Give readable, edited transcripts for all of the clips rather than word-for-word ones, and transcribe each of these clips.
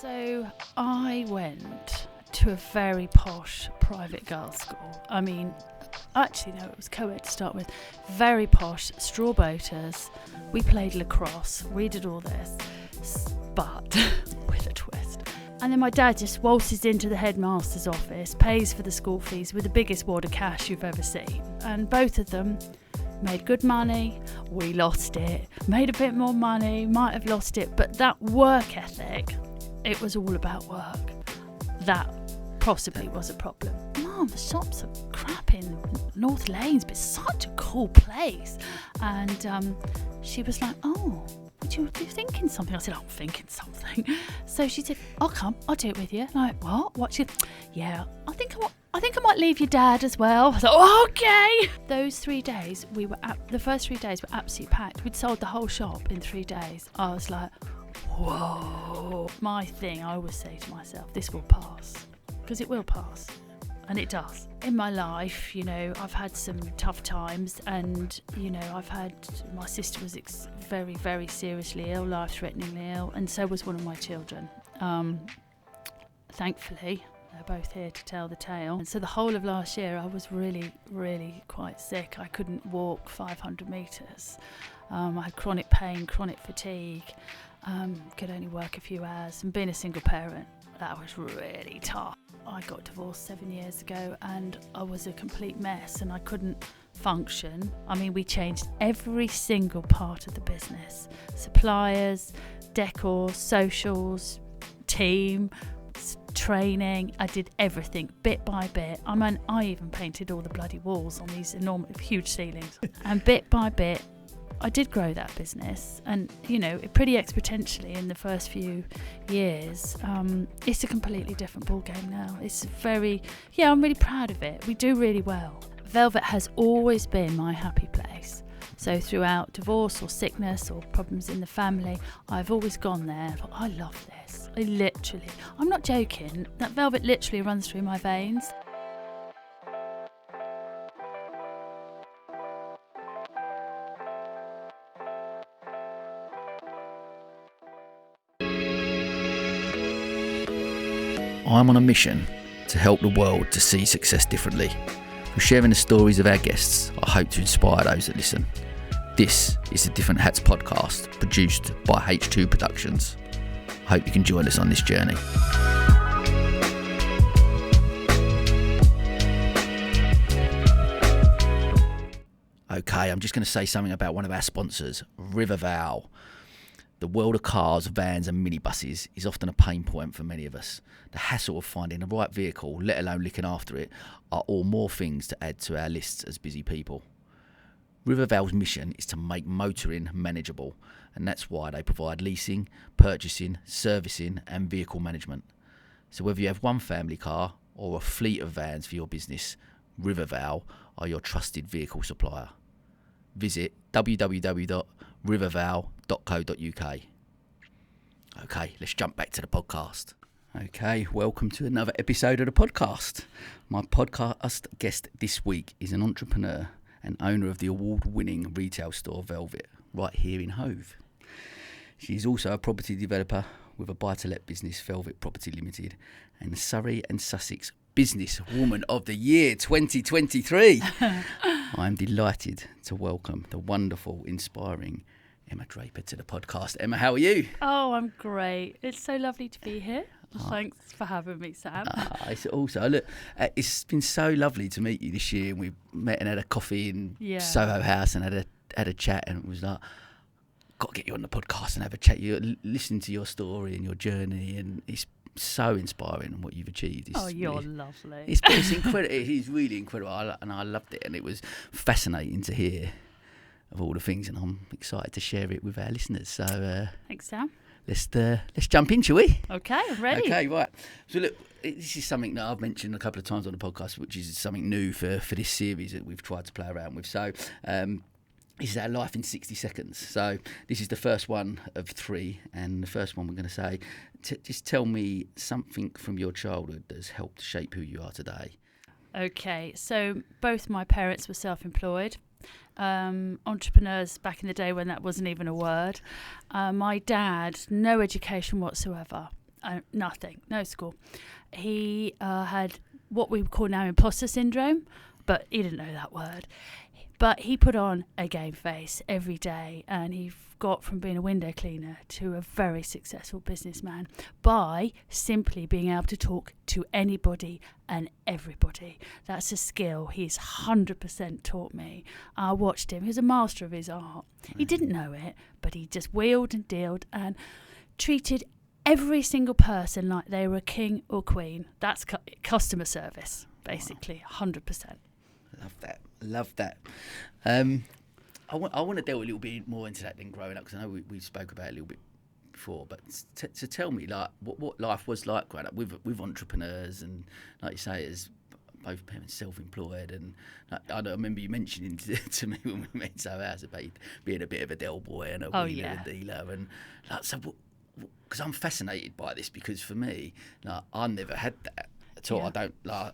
So I went to a very posh private girls' school. I mean, actually no, it was co-ed to start with. Very posh, straw boaters. We played lacrosse. We did all this, but with a twist. And then my dad just waltzes into the headmaster's office, pays for the school fees with the biggest wad of cash you've ever seen. And both of them made good money. We lost it. Made a bit more money. Might have lost it. But that work ethic, it was all about work. That possibly was a problem. Mum, the shops are crap in North Lanes, but it's such a cool place. And she was like, oh, you're thinking something? I said, I'm thinking something. So she said, I'll come, I'll do it with you. Like, what? What? Yeah, I think I might leave your dad as well. I thought, oh, okay. Those 3 days, the first 3 days were absolutely packed. We'd sold the whole shop in 3 days. I was like, whoa. My thing, I always say to myself, this will pass. Because it will pass. And it does. In my life, I've had some tough times, and, my sister was very, very seriously ill, life-threateningly ill, and so was one of my children. Thankfully, they're both here to tell the tale. And so the whole of last year, I was really, really quite sick. I couldn't walk 500 metres. I had chronic pain, chronic fatigue, could only work a few hours. And being a single parent, that was really tough. I got divorced 7 years ago and I was a complete mess and I couldn't function. I mean, we changed every single part of the business. Suppliers, decor, socials, team, training. I did everything bit by bit. I mean, I even painted all the bloody walls on these enormous, huge ceilings. And bit by bit, I did grow that business, and pretty exponentially in the first few years. It's a completely different ball game now. I'm really proud of it. We do really well. Velvet has always been my happy place. So throughout divorce or sickness or problems in the family, I've always gone there. I thought, I love this. I'm not joking. That Velvet literally runs through my veins. I'm on a mission to help the world to see success differently. Through sharing the stories of our guests, I hope to inspire those that listen. This is the Different Hats podcast, produced by H2 Productions. I hope you can join us on this journey. Okay, I'm just going to say something about one of our sponsors, Riverval. The world of cars, vans and minibuses is often a pain point for many of us. The hassle of finding the right vehicle, let alone looking after it, are all more things to add to our lists as busy people. Riverval's mission is to make motoring manageable, and that's why they provide leasing, purchasing, servicing and vehicle management. So whether you have one family car or a fleet of vans for your business, Riverval are your trusted vehicle supplier. Visit www.riverval.co.uk. Okay, let's jump back to the podcast. Okay, welcome to another episode of the podcast. My podcast guest this week is an entrepreneur and owner of the award-winning retail store Velvet, right here in Hove. She's also a property developer with a buy-to-let business, Velvet Property Limited, and Surrey and Sussex Business Woman of the Year 2023. I'm delighted to welcome the wonderful, inspiring Emma Draper to the podcast. Emma, how are you? Oh, I'm great. It's so lovely to be here. Thanks for having me, Sam. It's also, look, it's been so lovely to meet you this year. We met and had a coffee in Soho House and had a chat, and it was like, got to get you on the podcast and have a chat. You listen to your story and your journey, and it's so inspiring what you've achieved. You're lovely. It's incredible. It's really incredible, and I loved it, and it was fascinating to hear of all the things, and I'm excited to share it with our listeners. So thanks, Sam. Let's jump in, shall we? Okay, I'm ready. Okay, right. So look, this is something that I've mentioned a couple of times on the podcast, which is something new for this series that we've tried to play around with. So this is our life in 60 seconds. So this is the first one of 3, and the first one we're going to say, just tell me something from your childhood that has helped shape who you are today. Okay, so both my parents were self-employed. Entrepreneurs back in the day when that wasn't even a word. My dad, no education whatsoever. nothing, no school. He had what we call now imposter syndrome, but he didn't know that word. But he put on a game face every day, and he got from being a window cleaner to a very successful businessman by simply being able to talk to anybody and everybody. That's a skill he's 100% taught me. I watched him. He was a master of his art. He didn't know it, but he just wheeled and dealed and treated every single person like they were a king or queen. That's customer service, basically, 100%. Love that. I want to delve a little bit more into that than growing up, because I know we spoke about it a little bit before. But to tell me, like, what life was like growing up with entrepreneurs, and like you say, as both parents self-employed, and I remember you mentioning to me when we met our house about being a bit of a Del boy and a wheeler and dealer, and like, so because I'm fascinated by this, because for me, like, I never had that. So I don't I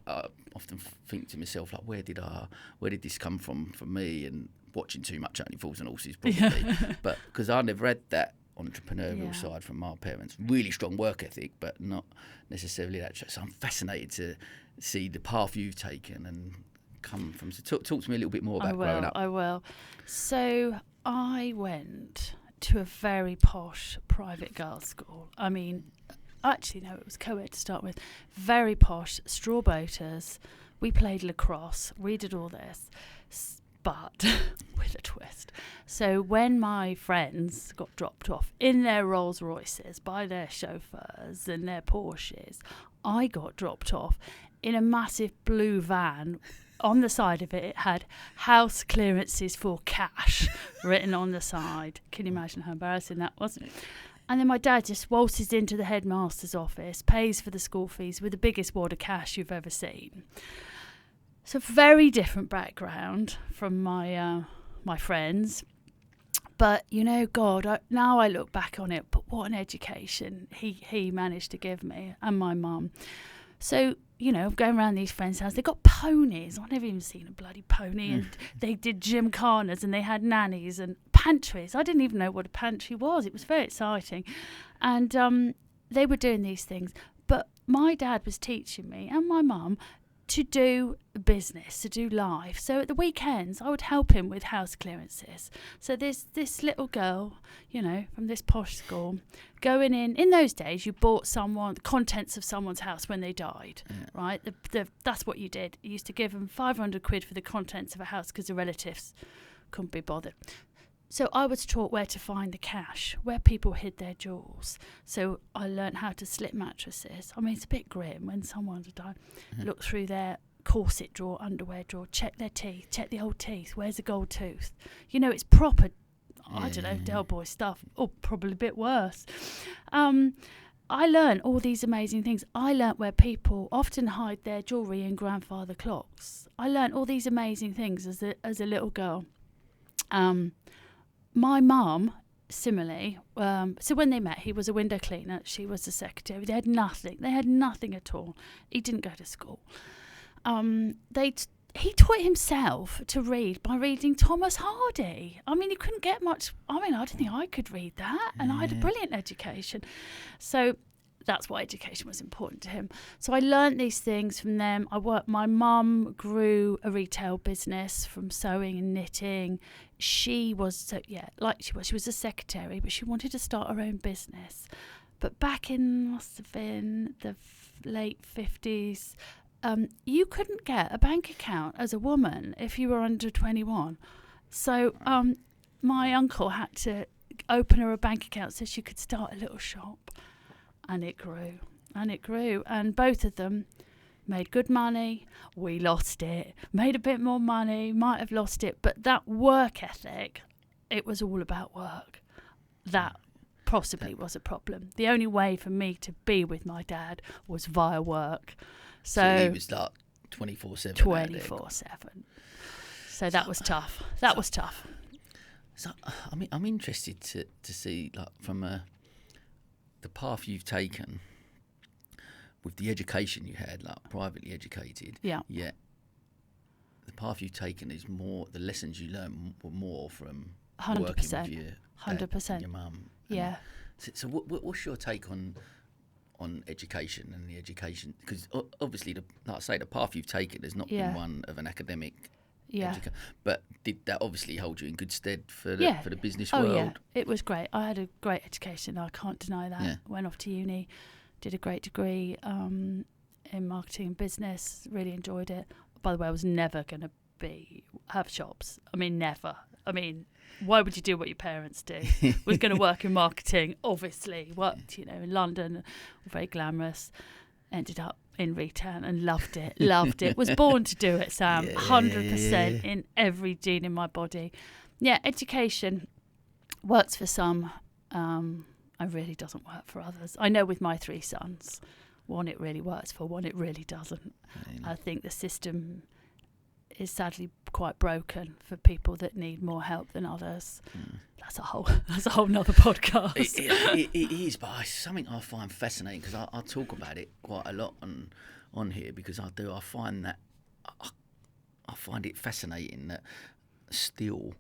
often think to myself, like, where did this come from for me? And watching too much Only Fools and Horses probably, but because I never had that entrepreneurial side from my parents. Really strong work ethic, but not necessarily that. So I'm fascinated to see the path you've taken and come from. So talk to me a little bit more about growing up. I will. So I went to a very posh private girls' school. I mean, actually, no, it was co-ed to start with. Very posh, straw boaters. We played lacrosse. We did all this, but with a twist. So when my friends got dropped off in their Rolls Royces by their chauffeurs and their Porsches, I got dropped off in a massive blue van. On the side of it, it had house clearances for cash written on the side. Can you imagine how embarrassing that was? And then my dad just waltzes into the headmaster's office, pays for the school fees with the biggest wad of cash you've ever seen. So very different background from my friends. But, you know, God, now I look back on it, but what an education he managed to give me, and my mum. So, you know, going around these friends' houses, they got ponies. I've never even seen a bloody pony. And they did gymkhanas, and they had nannies and pantries. I didn't even know what a pantry was. It was very exciting. And they were doing these things. But my dad was teaching me, and my mum, to do business, to do life. So at the weekends, I would help him with house clearances. So this little girl, you know, from this posh school, going in those days, you bought the contents of someone's house when they died, right? That's what you did. You used to give them 500 quid for the contents of a house because the relatives couldn't be bothered. So I was taught where to find the cash, where people hid their jewels. So I learned how to slip mattresses. I mean, it's a bit grim when someone's died. Look through their corset drawer, underwear drawer, check their teeth, check the old teeth. Where's the gold tooth? You know, it's proper, I don't know, Del Boy stuff, or probably a bit worse. I learned all these amazing things. I learned where people often hide their jewellery in grandfather clocks. I learned all these amazing things as a little girl. My mum, similarly, so when they met, he was a window cleaner, she was a secretary. They had nothing at all. He didn't go to school. He taught himself to read by reading Thomas Hardy. I mean, he couldn't get much. I mean, I don't think I could read that, and I had a brilliant education. So that's why education was important to him. So I learnt these things from them. My mum grew a retail business from sewing and knitting. She was she was a secretary, but she wanted to start her own business. But back in, must have been the late 50s, you couldn't get a bank account as a woman if you were under 21. So my uncle had to open her a bank account so she could start a little shop. And it grew, and both of them made good money. We lost it, made a bit more money, might have lost it, but that work ethic, it was all about work. That possibly was a problem. The only way for me to be with my dad was via work. So he was like 24/7. 24/7. So that was tough. That was tough. So I mean, I'm interested to see, like, from the path you've taken with the education you had, like privately educated. Yeah. Yet the path you've taken is more, the lessons you learned were more from 100%, working with your 100%. your mum. Yeah. So what's your take on on education and the education, because obviously, like I say, the path you've taken has not been one of an academic. But did that obviously hold you in good stead for the business world? Yeah, it was great. I had a great education. I can't deny that. Yeah. Went off to uni, did a great degree in marketing and business. Really enjoyed it. By the way, I was never going to have shops. I mean, never. I mean, why would you do what your parents do? Was going to work in marketing, obviously. Worked, in London, very glamorous. Ended up in retail and loved it. Was born to do it, Sam. 100% in every gene in my body. Yeah, education works for some. It really doesn't work for others. I know with my 3 sons, one it really works for, one it really doesn't. I think the system is sadly quite broken for people that need more help than others. That's a whole nother podcast. It is, but it's something I find fascinating, because I talk about it quite a lot on here, because I find it fascinating that still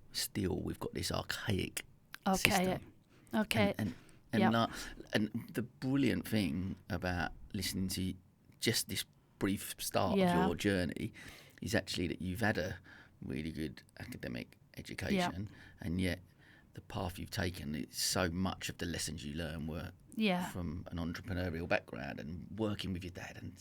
we've got this archaic system. Okay. And the brilliant thing about listening to just this brief start of your journey is actually that you've had a really good academic education, and yet the path you've taken, so much of the lessons you learn were from an entrepreneurial background and working with your dad. And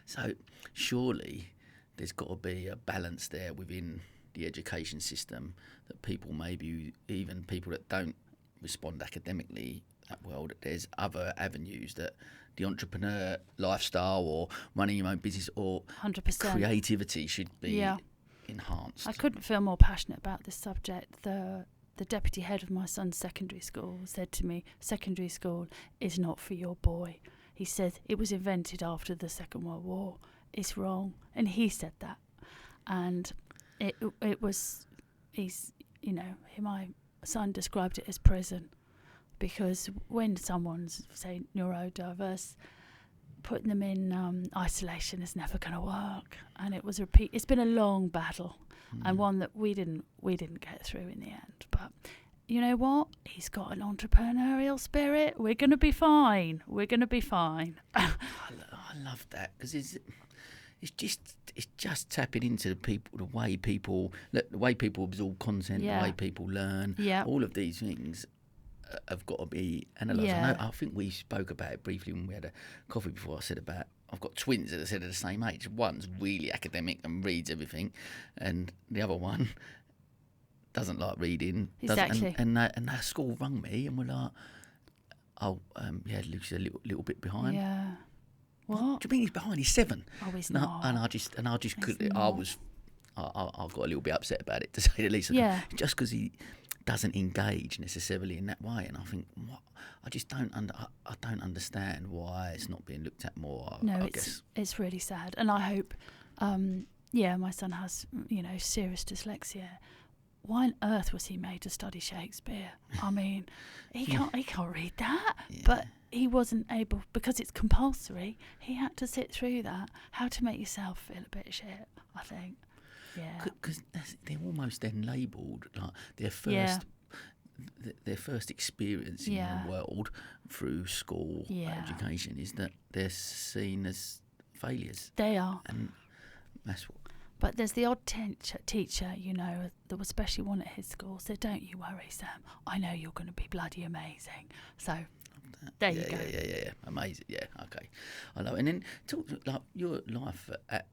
so surely there's got to be a balance there within the education system, that people, maybe even people that don't respond academically that well, that there's other avenues that the entrepreneur lifestyle or running your own business or 100%. creativity should be enhanced. I couldn't feel more passionate about this subject. The deputy head of my son's secondary school said to me, secondary school is not for your boy. He said it was invented after the Second World War. It's wrong. And he said that. And it was, my son described it as prison. Because when someone's, say, neurodiverse, putting them in isolation is never going to work. And it's been a long battle, and one that we didn't get through in the end. But you know what? He's got an entrepreneurial spirit. We're going to be fine. I love that, because it's just tapping into the way people absorb content, the way people learn, all of these things have got to be analysed. I think we spoke about it briefly when we had a coffee before. I said about, I've got twins that are the same age. One's really academic and reads everything, and the other one doesn't like reading. Exactly. And our school rang me and were like, Luke's a little bit behind. Yeah. What? Do you mean he's behind? He's 7. Oh, he's not. And I just couldn't. I got a little bit upset about it, to say the least. Just because he doesn't engage necessarily in that way, and I think, I just don't understand why it's not being looked at more. I guess it's really sad, and I hope. My son has serious dyslexia. Why on earth was he made to study Shakespeare? I mean, he can't read that, but he wasn't able, because it's compulsory. He had to sit through that. How to make yourself feel a bit shit, I think. Yeah, because they're almost then labelled like their first experience in the world through school education is that they're seen as failures. They are, and that's what. But there's the odd teacher, there was especially one at his school, said, "Don't you worry, Sam. I know you're going to be bloody amazing." So there you go. Yeah, amazing. Yeah, okay, I know. And then talk like your life at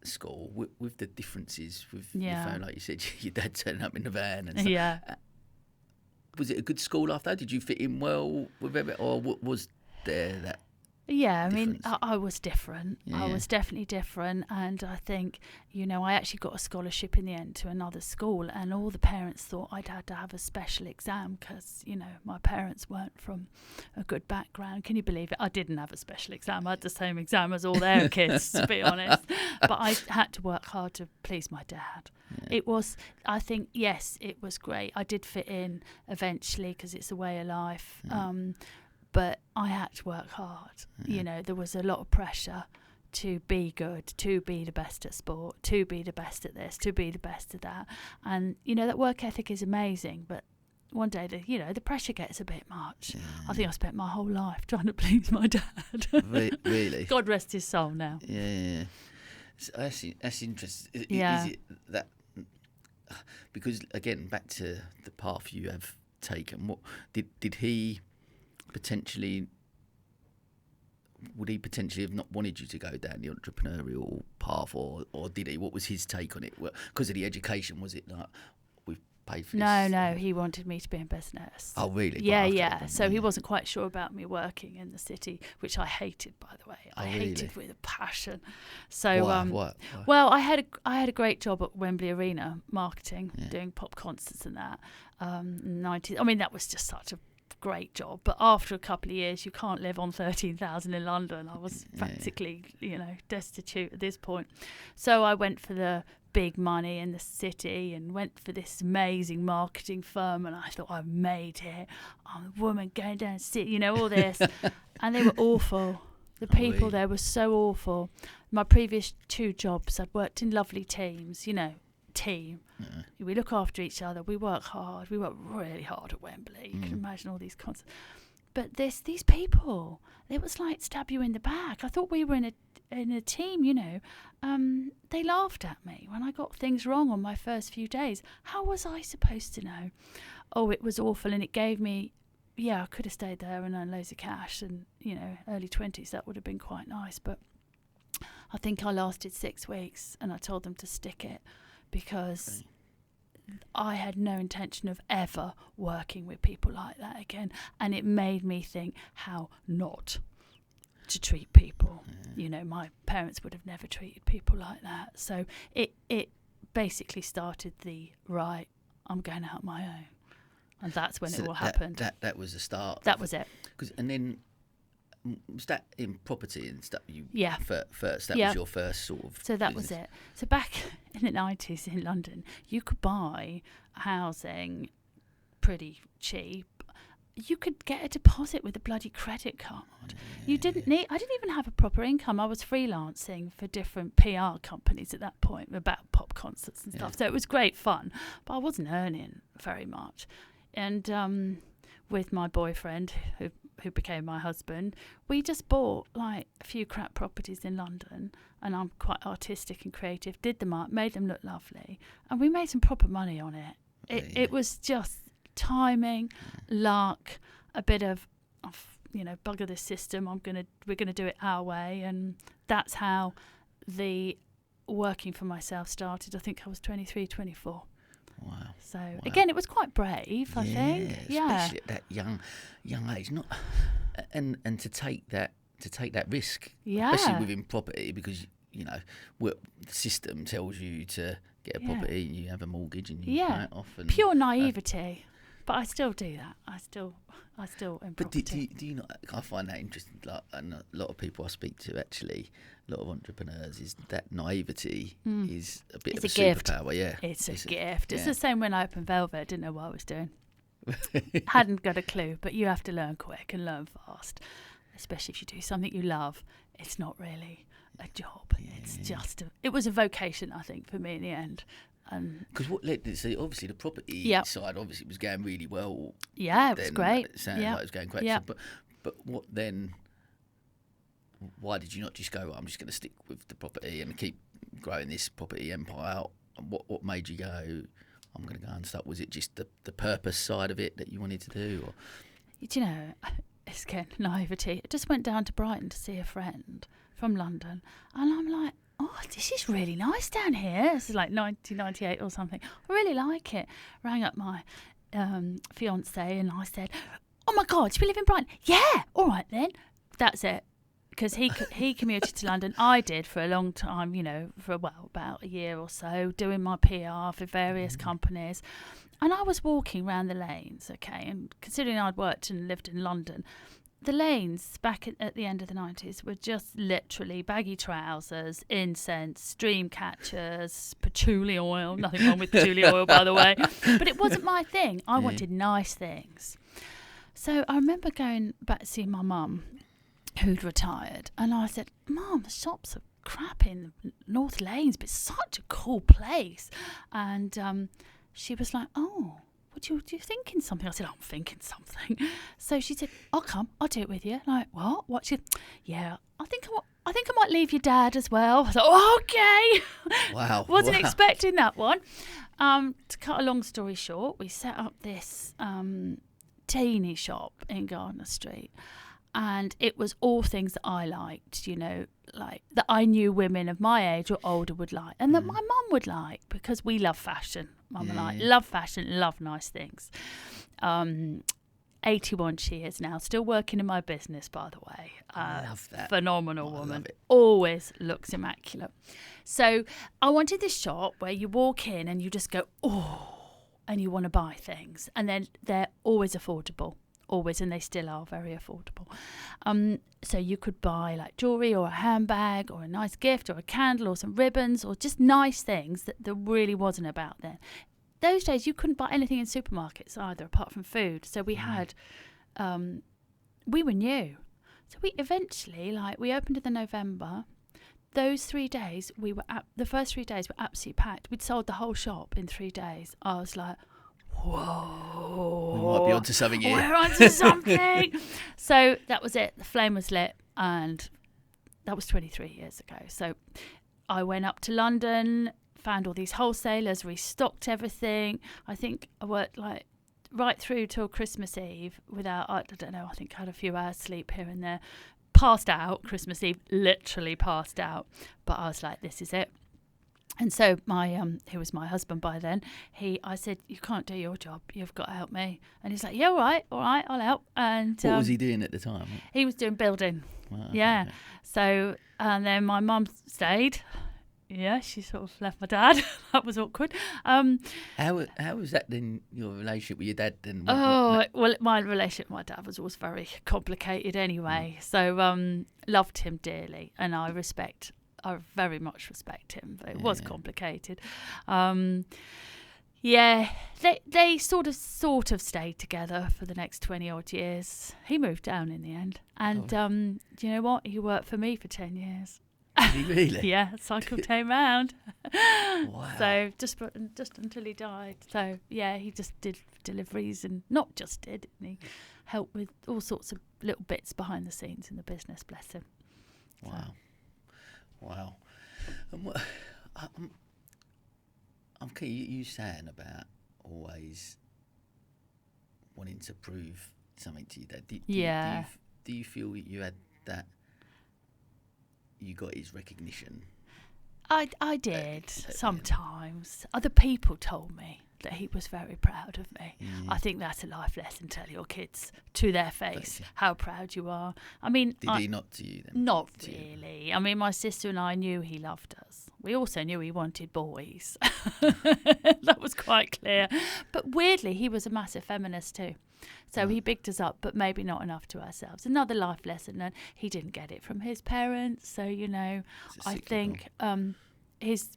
school with the differences with your phone, like you said, your dad turning up in the van and stuff. Was it a good school after? Did you fit in well with everything, or was there that? Yeah, I mean, I was different. I was definitely different, and I think, I actually got a scholarship in the end to another school, and all the parents thought I'd had to have a special exam because, my parents weren't from a good background. Can you believe it? I didn't have a special exam. I had the same exam as all their kids, to be honest. But I had to work hard to please my dad. Yeah. It was, I think, yes, it was great. I did fit in eventually because it's a way of life. But I had to work hard. There was a lot of pressure to be good, to be the best at sport, to be the best at this, to be the best at that. And, that work ethic is amazing, but one day the pressure gets a bit much. I think I spent my whole life trying to please my dad. Really? God rest his soul now. Yeah. So that's interesting. Yeah. Is it that? Because again, back to the path you have taken. What did he potentially? Would he potentially have not wanted you to go down the entrepreneurial path, or did he? What was his take on it? Because of the education, was it like we've paid for this? No, he wanted me to be in business. Oh, really? Yeah. So he wasn't quite sure about me working in the city, which I hated, by the way. I hated with a passion. So, Why? Well, I had a great job at Wembley Arena marketing, doing pop concerts and that. 90s. I mean, that was just such a great job, but after a couple of years you can't live on 13,000 in London. I was practically destitute at this point, so I went for the big money in the city and went for this amazing marketing firm, and I thought, I've made it, I'm a woman going down the city, all this. And they were awful. The people there were so awful. My previous 2 jobs, I'd worked in lovely teams, team. We look after each other. We work hard. We work really hard at Wembley. You can imagine all these concerts. But these people, it was like stab you in the back. I thought we were in a team, They laughed at me when I got things wrong on my first few days. How was I supposed to know? Oh, it was awful, and it gave me, I could have stayed there and earned loads of cash, and early 20s, that would have been quite nice. But I think I lasted 6 weeks, and I told them to stick it, because I had no intention of ever working with people like that again. And it made me think how not to treat people. My parents would have never treated people like that. So it basically started I'm going out my own. And that's when it all happened. That was the start. That was it. And then, was that in property and stuff? First, that was your first sort of. So that business. was it. So back in the 90s in London, you could buy housing pretty cheap. You could get a deposit with a bloody credit card. I didn't even have a proper income. I was freelancing for different PR companies at that point about pop concerts and stuff. So it was great fun, but I wasn't earning very much. And with my boyfriend, who became my husband, we just bought like a few crap properties in London, and I'm quite artistic and creative, did them up, made them look lovely, and we made some proper money on it. It was just timing, luck, a bit of bugger the system, we're gonna do it our way. And that's how the working for myself started. I think I was 23, 24. Wow. So again, it was quite brave, I think. Especially at that young age, not and to take that risk, especially within property, because the system tells you to get a property, and you have a mortgage, and you pay it off. And, pure naivety. But I still do that. I still in property. But do you not? I find that interesting. Like, and a lot of people I speak to, actually, a lot of entrepreneurs, is that naivety is a bit of a superpower. Yeah, it's a gift. It's the same when I opened Velvet. I didn't know what I was doing. Hadn't got a clue. But you have to learn quick and learn fast, especially if you do something you love. It's not really a job. It's just it was a vocation, I think, for me in the end. Because what led to, so obviously the property side obviously was going really well. Yeah, it was great. It sounded like it was going great. Yeah. So, but what then? Why did you not just go, I'm just going to stick with the property and keep growing this property empire? And what made you go, I'm going to go and start? Was it just the purpose side of it that you wanted to do? Or? It's again naivety. I just went down to Brighton to see a friend from London, and I'm like, oh, this is really nice down here. This is like 1998 or something. I really like it. Rang up my fiance and I said, oh my God, do we live in Brighton? Yeah, all right then. That's it. Because he commuted to London. I did for a long time, for about a year or so, doing my PR for various companies. And I was walking around the lanes, okay, and considering I'd worked and lived in London, the lanes back at the end of the 90s were just literally baggy trousers, incense, stream catchers, patchouli oil. Nothing wrong with patchouli oil, by the way. But it wasn't my thing. I wanted nice things. So I remember going back to see my mum, who'd retired, and I said, Mum, the shops are crap in North Lanes, but it's such a cool place. And she was like, oh, do you thinking something? I said, I'm thinking something. So she said, I'll come. I'll do it with you. Like, what? What? She said, yeah, I think I might leave your dad as well. I was like, oh, okay. Wow. Wasn't expecting that one. To cut a long story short, we set up this teeny shop in Gardner Street. And it was all things that I liked, like that I knew women of my age or older would like, and that my mum would like, because we love fashion. Mum and I love fashion, love nice things. 81 she is now, still working in my business, by the way. Love that. Phenomenal I woman. love it. Always looks immaculate. So I wanted this shop where you walk in and you just go, oh, and you want to buy things. And then they're always affordable. Always, and they still are very affordable. So you could buy like jewellery or a handbag or a nice gift or a candle or some ribbons or just nice things that there really wasn't about then. Those days you couldn't buy anything in supermarkets either apart from food. So we had, we were new. So we eventually, we opened in the November. Those 3 days, the first 3 days were absolutely packed. We'd sold the whole shop in 3 days. I was like, whoa. We might be onto something here. We're onto something. So that was it. The flame was lit, and that was 23 years ago. So I went up to London, found all these wholesalers, restocked everything. I think I worked right through till Christmas Eve without, I don't know, I think I had a few hours sleep here and there. Passed out Christmas Eve, literally passed out. But I was like, this is it. And so who was my husband by then, I said, you can't do your job, you've got to help me. And he's like, yeah, all right, I'll help. And what was he doing at the time? He was doing building. Wow, yeah. okay. So, and then my mum stayed. Yeah, she sort of left my dad. That was awkward. How was that then, your relationship with your dad then? Well, my relationship with my dad was always very complicated anyway. So loved him dearly, and I very much respect him, but it was complicated. They sort of stayed together for the next 20 odd years. He moved down in the end, and do you know what? He worked for me for 10 years. Did he really? Yeah, cycle came round. Wow. So just until he died. So yeah, he just did deliveries, and not just did, and he helped with all sorts of little bits behind the scenes in the business. Bless him. Wow. So. Wow. I'm keen. You saying about always wanting to prove something to your dad. Do you feel you had that? You got his recognition? I did sometimes. Other people told me that he was very proud of me. I think that's a life lesson. Tell your kids to their face how proud you are. I mean, did he not to you then? Not really. I mean, my sister and I knew he loved us. We also knew he wanted boys. That was quite clear. But weirdly, he was a massive feminist too. So he bigged us up, but maybe not enough to ourselves. Another life lesson, and he didn't get it from his parents. So, I think his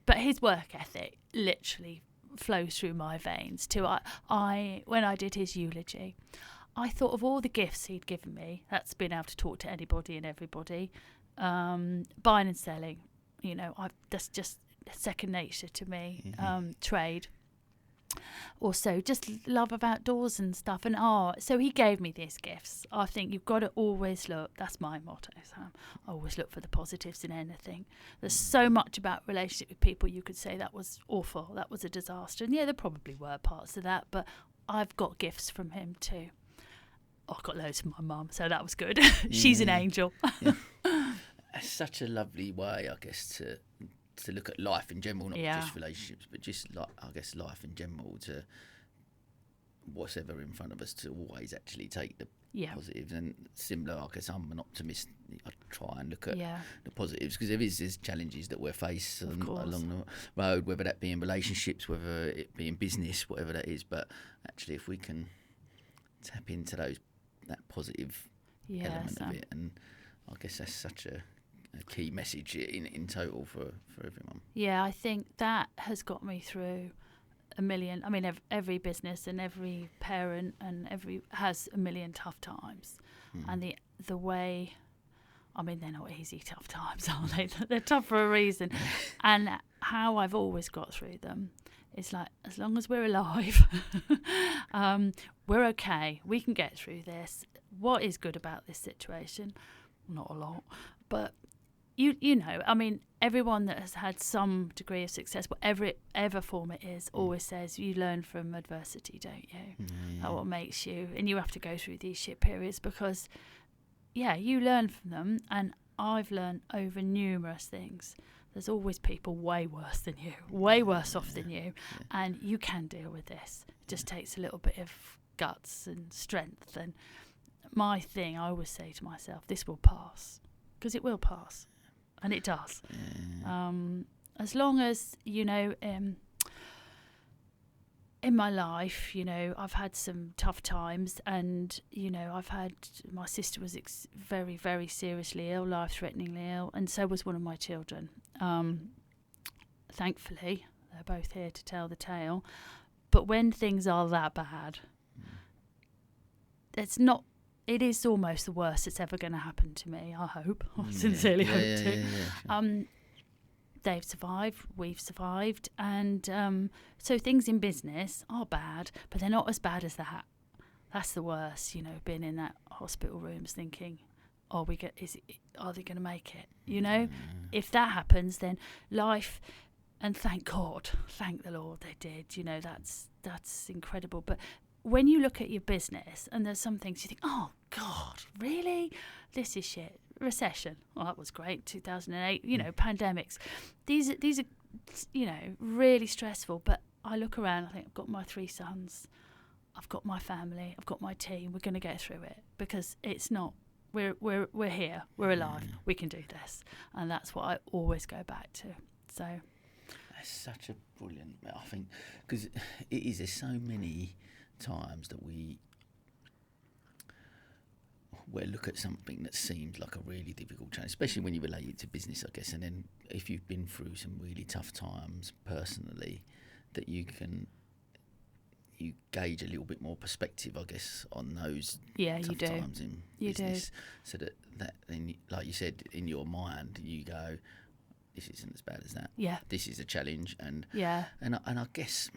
work ethic literally flows through my veins too. When I did his eulogy, I thought of all the gifts he'd given me. That's being able to talk to anybody and everybody, buying and selling. That's just second nature to me. Trade. Also, just love of outdoors and stuff, and art. So he gave me these gifts. I think you've got to always look. That's my motto, Sam. I always look for the positives in anything. There's so much about relationship with people. You could say that was awful. That was a disaster. And yeah, there probably were parts of that, but I've got gifts from him too. I got loads from my mum, so that was good. She's an angel. It's such a lovely way, I guess, to look at life in general, not just relationships, but just life in general, to whatever in front of us, to always actually take the positives. And similar, I guess I'm an optimist. I try and look at the positives, because there's challenges that we're faced along the road, whether that be in relationships, whether it be in business, whatever that is. But actually, if we can tap into that positive element of it, and I guess that's such a key message in total for everyone. Yeah, I think that has got me through a million. I mean, every business and every parent and has a million tough times, and the way. I mean, they're not easy tough times, are they? They're tough for a reason, and how I've always got through them. It's like, as long as we're alive, we're okay. We can get through this. What is good about this situation? Not a lot, but you know, I mean, everyone that has had some degree of success, whatever form it is, always says you learn from adversity, don't you? That's what makes you, and you have to go through these shit periods because, yeah, you learn from them, and I've learned over numerous things. There's always people way worse than you, way worse off than you, and you can deal with this. It just takes a little bit of guts and strength. And my thing, I always say to myself, this will pass, because it will pass, and it does. As long as, you know, in my life, you know, I've had some tough times, and, you know, my sister was very, very seriously ill, life-threateningly ill, and so was one of my children. Thankfully, they're both here to tell the tale. But when things are that bad, it is almost the worst that's ever going to happen to me, I hope. I sincerely hope to. Sure. They've survived, we've survived, and so things in business are bad, but they're not as bad as that. That's the worst, you know, being in that hospital rooms thinking, are they going to make it? You know, if that happens, then life, and thank God, thank the Lord they did. You know, that's incredible. But when you look at your business, and there's some things you think, oh God, really? This is shit. Recession. Well, that was great. 2008. You know, pandemics. These are, you know, really stressful. But I look around. I think I've got my 3 sons. I've got my family. I've got my team. We're going to get through it because it's not. We're here. We're alive. We can do this, and that's what I always go back to. So that's such a brilliant. I think because it is. There's so many times that we look at something that seems like a really difficult challenge, especially when you relate it to business, I guess, and then if you've been through some really tough times personally, that you gauge a little bit more perspective, I guess, on those tough times in business. So that like you said, in your mind, you go, this isn't as bad as that. Yeah. This is a challenge, and I guess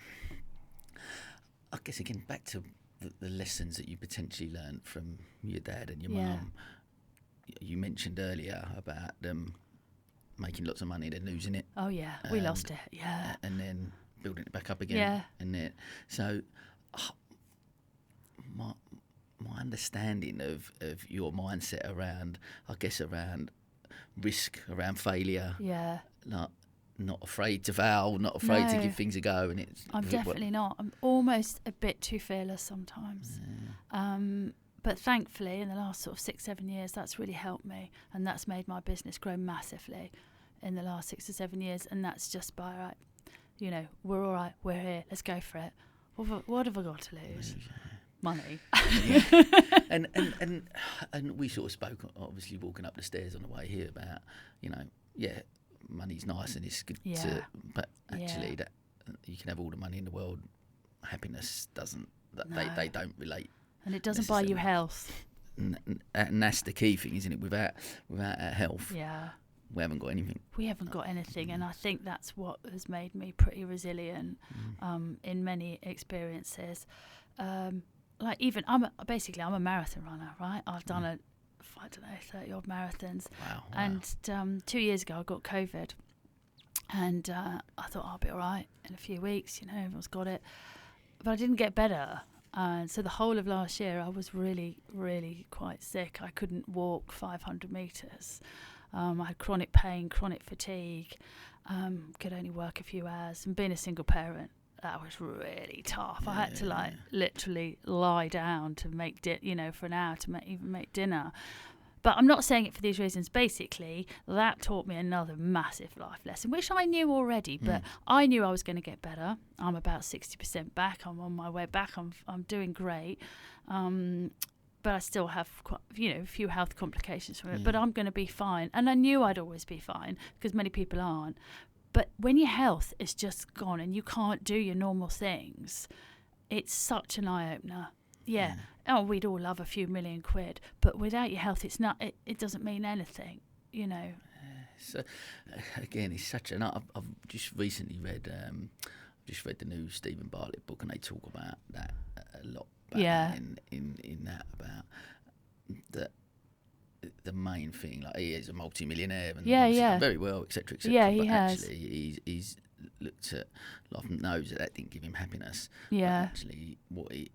again back to the lessons that you potentially learned from your dad and your mum. You mentioned earlier about them making lots of money, then losing it. Oh yeah, we lost it. Yeah, and then building it back up again. Yeah, and then so my understanding of your mindset around, I guess, around risk, around failure. Yeah, not afraid to fail, not afraid to give things a go, and I'm definitely not. I'm almost a bit too fearless sometimes. But thankfully, in the last sort of 6-7 years, that's really helped me, and that's made my business grow massively in the last 6 or 7 years. And that's just by right, you know, we're all right, we're here, let's go for it. What have I got to lose? Money. and we sort of spoke, obviously, walking up the stairs on the way here about, you know, money's nice and it's good but actually that you can have all the money in the world, happiness doesn't. They don't relate, and it doesn't buy you health. And that's the key thing, isn't it? Without our health, we haven't got anything. We haven't got anything, and I think that's what has made me pretty resilient in many experiences. Like even I'm a marathon runner, right? I've done 30 odd marathons. Wow. And 2 years ago I got COVID, and I thought I'll be all right in a few weeks, you know, everyone's got it. But I didn't get better. And so the whole of last year I was really, really quite sick. I couldn't walk 500 metres. I had chronic pain, chronic fatigue, could only work a few hours. And being a single parent, that was really tough. I had to literally lie down to make for an hour to even make dinner. But I'm not saying it for these reasons. Basically, that taught me another massive life lesson, which I knew already, but I knew I was going to get better. I'm about 60% back. I'm on my way back. I'm doing great. But I still have quite, a few health complications from it. But I'm going to be fine. And I knew I'd always be fine because many people aren't. But when your health is just gone and you can't do your normal things, it's such an eye-opener. Yeah. Oh, we'd all love a few million quid, but without your health, it's not. It doesn't mean anything, you know. So, again, it's such an. I've just recently read just read the new Stephen Bartlett book, and they talk about that a lot. In that about the main thing, like he is a multi-millionaire and done very well, etc., etc. Yeah, but he has. Actually, he's looked at life and knows that didn't give him happiness. Yeah. But actually,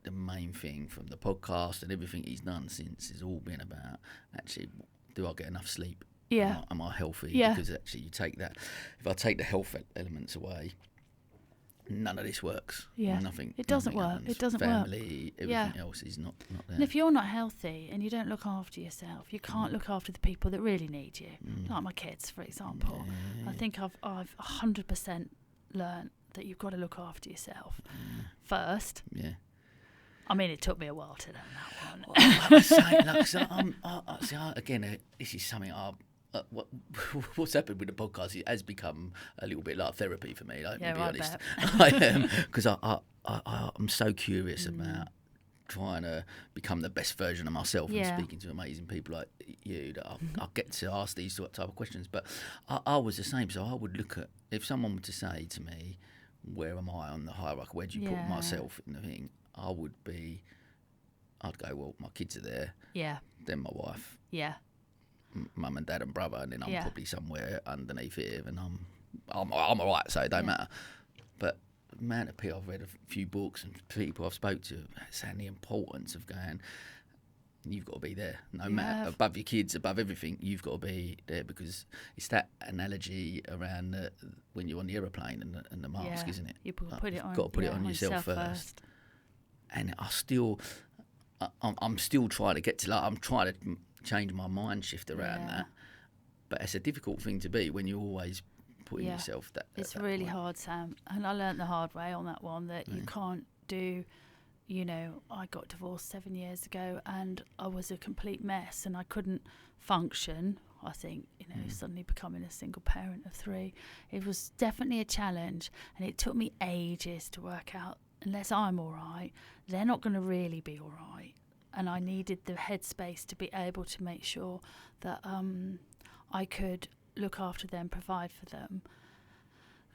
the main thing from the podcast and everything he's done since has all been about actually, do I get enough sleep? Yeah. Am I healthy? Yeah. Because actually, you take that. If I take the health elements away, none of this works. Yeah. Nothing. It doesn't work. Happens. It doesn't Family, everything else is not there. And if you're not healthy and you don't look after yourself, you can't look after the people that really need you. Like my kids, for example. I think I've 100% learned that you've got to look after yourself first. Yeah. I mean, it took me a while to learn that one. Again, this is something what's happened with the podcast, it has become a little bit like therapy for me, to be honest. Because I'm so curious about trying to become the best version of myself and speaking to amazing people like you, that I get to ask these type of questions. But I was the same, so I would look at, if someone were to say to me, where am I on the hierarchy, where do you put myself in the thing, I'd go, well, my kids are there, then my wife, mum and dad and brother, and then I'm probably somewhere underneath here, and I'm all right, so it don't matter. But the amount of people, I've read a few books and people I've spoke to saying the importance of going, you've got to be there, no matter, above your kids, above everything, you've got to be there, because it's that analogy around when you're on the aeroplane and the mask, isn't it? You've got to put it on, got to put it on yourself first. And I'm still trying to get to, I'm trying to change my mind shift around that, but it's a difficult thing to be when you're always putting yourself that. It's really hard, Sam, and I learnt the hard way on that one that you can't do. I got divorced 7 years ago, and I was a complete mess, and I couldn't function. I think suddenly becoming a single parent of 3, it was definitely a challenge, and it took me ages to work out. Unless I'm all right, they're not going to really be all right. And I needed the headspace to be able to make sure that I could look after them, provide for them,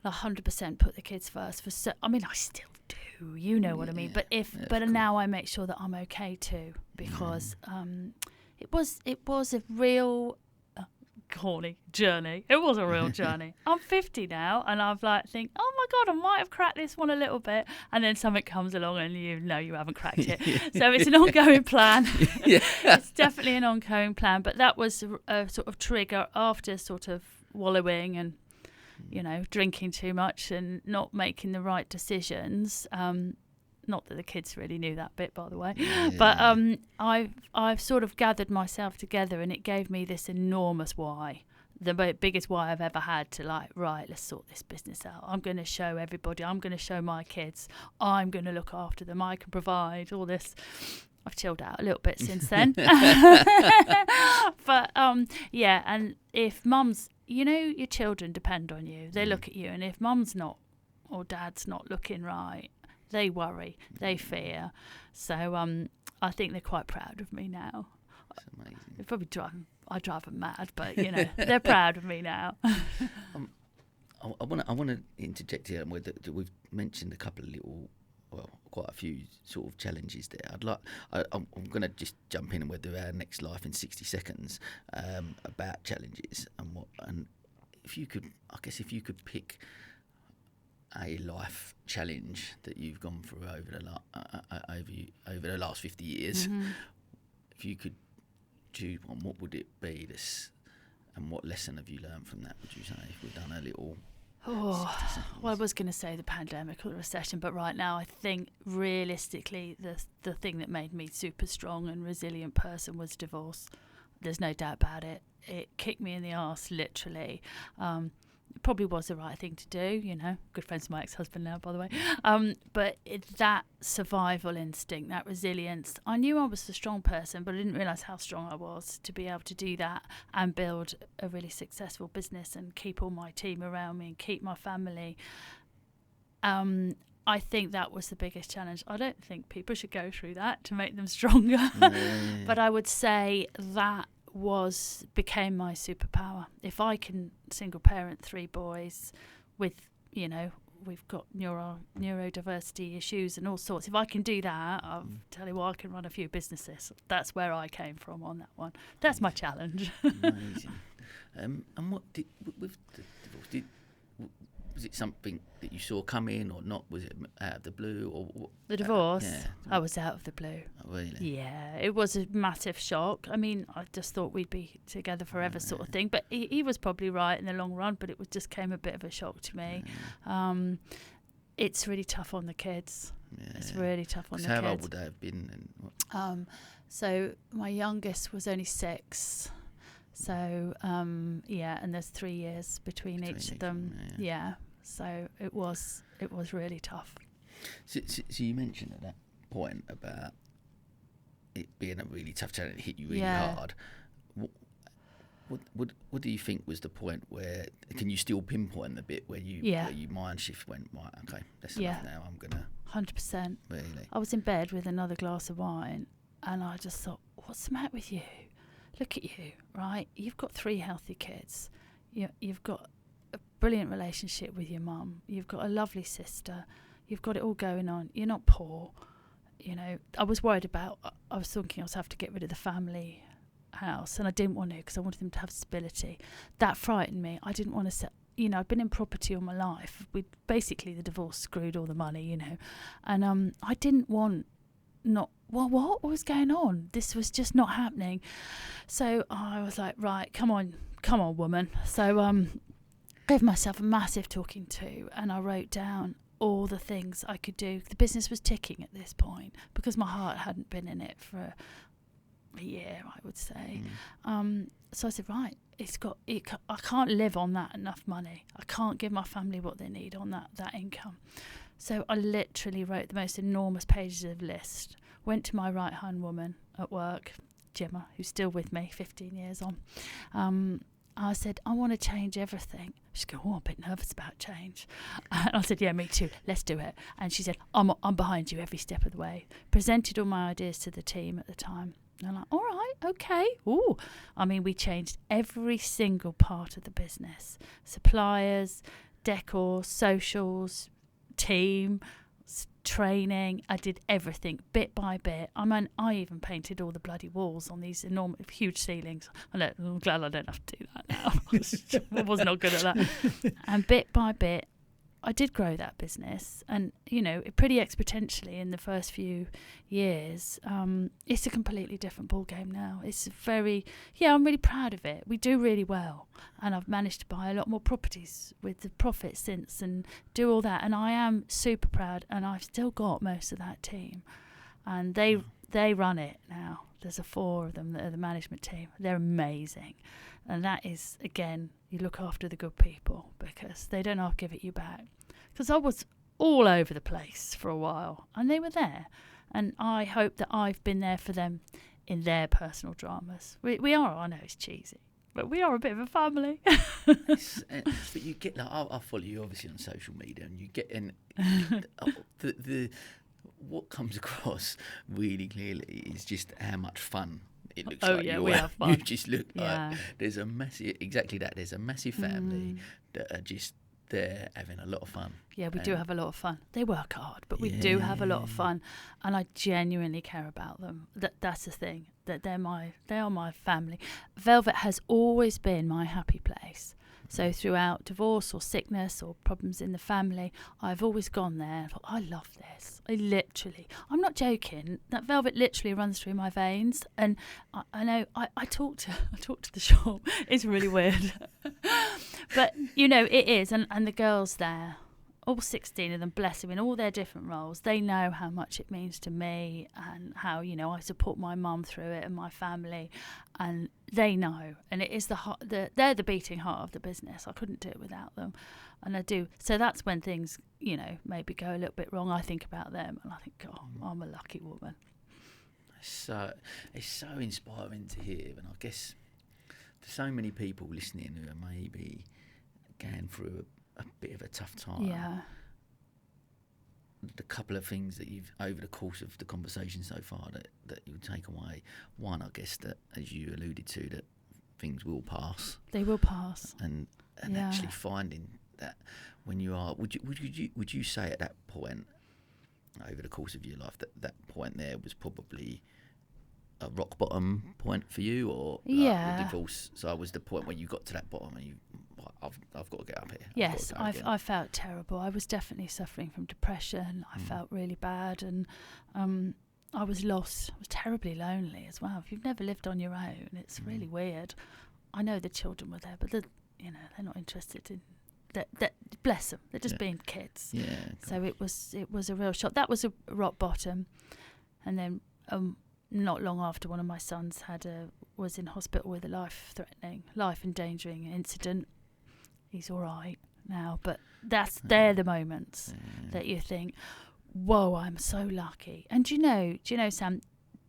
100% put the kids first. I still do, you know what I mean. But now I make sure that I'm okay too, because it was a real corny journey. It was a real journey. I'm 50 now, and I've think, oh my God, I might have cracked this one a little bit, and then something comes along and you haven't cracked it. So it's an ongoing plan. It's definitely an ongoing plan, but that was a sort of trigger after sort of wallowing and drinking too much and not making the right decisions. Not that the kids really knew that bit, by the way. But I've sort of gathered myself together, and it gave me this enormous why, the biggest why I've ever had to right, let's sort this business out. I'm going to show everybody. I'm going to show my kids. I'm going to look after them. I can provide all this. I've chilled out a little bit since then. But and if mum's, your children depend on you. They look at you, and if mum's not or dad's not looking right, they worry, they fear. So I think they're quite proud of me now. That's amazing. They probably I drive them mad, but they're proud of me now. I want to interject here with we've mentioned a couple of quite a few sort of challenges there. I'm going to just jump in, and we'll do our next life in 60 seconds about challenges and if you could pick a life challenge that you've gone through over the last 50 years. If you could choose one, what would it be? And what lesson have you learned from that, would you say, if we've done a little... Well, I was going to say the pandemic or the recession, but right now I think realistically the thing that made me super strong and resilient person was divorce. There's no doubt about it. It kicked me in the arse, literally. It probably was the right thing to do, Good friends with my ex-husband now, by the way. But that survival instinct, that resilience, I knew I was a strong person, but I didn't realise how strong I was to be able to do that and build a really successful business and keep all my team around me and keep my family. I think that was the biggest challenge. I don't think people should go through that to make them stronger. But I would say that became my superpower. If I can single parent 3 boys with we've got neurodiversity issues and all sorts. If I can do that, I'll tell you what, I can run a few businesses. That's where I came from on that one. That's my challenge. Amazing. And what did with the divorce? Was it something that you saw coming or not? Was it out of the blue or what? The divorce? Yeah. I was out of the blue. Oh, really? Yeah, it was a massive shock. I mean, I just thought we'd be together forever sort of thing. But he was probably right in the long run, but it just came a bit of a shock to me. It's really tough on the kids. Yeah. It's really tough on the kids. How old would they have been? So my youngest was only 6. So, and there's 3 years between each of them. Yeah. So it was really tough. So you mentioned at that point about it being a really tough challenge, it hit you really hard. What do you think was the point where, can you still pinpoint the bit where you mind shift went, right, okay, that's enough now, I'm going to... 100%. Really? I was in bed with another glass of wine and I just thought, what's the matter with you? Look at you, right? You've got 3 healthy kids. You've got a brilliant relationship with your mum. You've got a lovely sister. You've got it all going on. You're not poor. I was worried about, I was thinking I was have to get rid of the family house, and I didn't want to because I wanted them to have stability. That frightened me. I didn't want to I've been in property all my life. Basically the divorce screwed all the money, and I didn't want what was going on? This was just not happening. So I was like, right, come on, woman. So gave myself a massive talking to, and I wrote down all the things I could do. The business was ticking at this point because my heart hadn't been in it for a year, I would say. So I said, right, I can't live on that enough money. I can't give my family what they need on that income. So I literally wrote the most enormous pages of list, went to my right-hand woman at work, Gemma, who's still with me 15 years on. I said, I want to change everything. She's going, I'm a bit nervous about change. And I said, yeah, me too. Let's do it. And she said, I'm behind you every step of the way. Presented all my ideas to the team at the time. And I'm like, all right, okay. Ooh. I mean, we changed every single part of the business. Suppliers, decor, socials, team, training. I did everything bit by bit. I mean, I even painted all the bloody walls on these enormous, huge ceilings. I'm glad I don't have to do that now. I was not good at that. And bit by bit, I did grow that business, and pretty exponentially in the first few years. It's a completely different ball game now. It's I'm really proud of it. We do really well, and I've managed to buy a lot more properties with the profit since, and do all that. And I am super proud, and I've still got most of that team, and they run it now. There's 4 of them that are the management team. They're amazing, and that is, again, you look after the good people because they don't give it you back. Because I was all over the place for a while, and they were there. And I hope that I've been there for them in their personal dramas. We are, I know it's cheesy, but we are a bit of a family. But you get, I follow you obviously on social media, and you get in the what comes across really clearly is just how much fun it looks like. We have fun. You just look like there's a massive, exactly that. There's a massive family that are just there having a lot of fun. Yeah, we do have a lot of fun. They work hard, but we do have a lot of fun, and I genuinely care about them. That's the thing, that they are my family. Velvet has always been my happy place. So throughout divorce or sickness or problems in the family, I've always gone there and thought, I love this. I'm not joking. That Velvet literally runs through my veins. And I know I talk to the shop. It's really weird. But, it is. And the girls there, all 16 of them, bless them, in all their different roles, they know how much it means to me and how, I support my mum through it and my family, and they know. And it is they're the beating heart of the business. I couldn't do it without them, and I do. So that's when things, maybe go a little bit wrong. I think about them and I think, I'm a lucky woman. So it's so inspiring to hear, and I guess there's so many people listening who are maybe going through a bit of a tough time. Yeah. The couple of things that you've, over the course of the conversation so far, that you would take away. One, I guess, that, as you alluded to, that things will pass. They will pass. And actually finding that when you are, would you say at that point, over the course of your life, that point there was probably a rock bottom point for you, or the divorce? So was the point where you got to that bottom and I've got to get up here. Yes, I felt terrible. I was definitely suffering from depression. I felt really bad, and I was lost. I was terribly lonely as well. If you've never lived on your own, it's really weird. I know the children were there, but they're not interested in that. Bless them, they're just being kids. Yeah. So it was a real shock. That was a rock bottom, and then not long after, one of my sons was in hospital with a life-endangering incident. He's all right now, but they're the moments that you think, whoa, I'm so lucky. And do you know, Sam,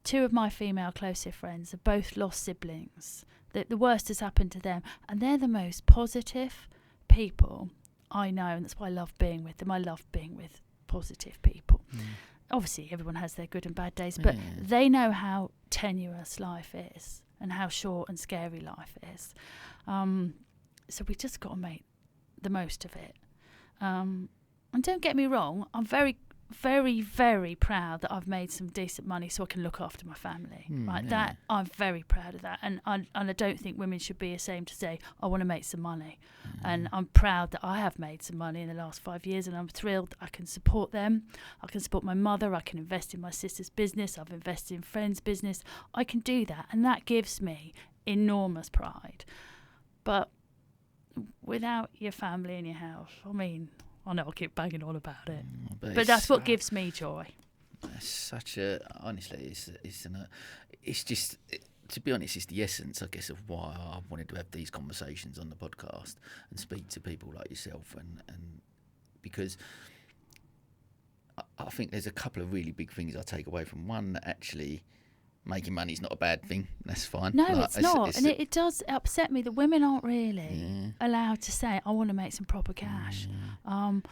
2 of my female closest friends have both lost siblings. The worst has happened to them, and they're the most positive people I know, and that's why I love being with them. I love being with positive people. Obviously everyone has their good and bad days, but they know how tenuous life is and how short and scary life is. So we just got to make the most of it. And don't get me wrong, I'm very, very, very proud that I've made some decent money so I can look after my family. That I'm very proud of that, and I don't think women should be ashamed to say I want to make some money. And I'm proud that I have made some money in the last 5 years, and I'm thrilled I can support them. I can support my mother. I can invest in my sister's business. I've invested in friends' business. I can do that, and that gives me enormous pride. But without your family in your house, I mean, I know I keep banging on about it, but that's what gives me joy. It's such a, honestly, it's just, to be honest, it's the essence, I guess, of why I wanted to have these conversations on the podcast and speak to people like yourself, and because I think there's a couple of really big things I take away from. One, that actually making money is not a bad thing. That's fine. No, it's not. And it does upset me that women aren't really allowed to say, I want to make some proper cash. I'm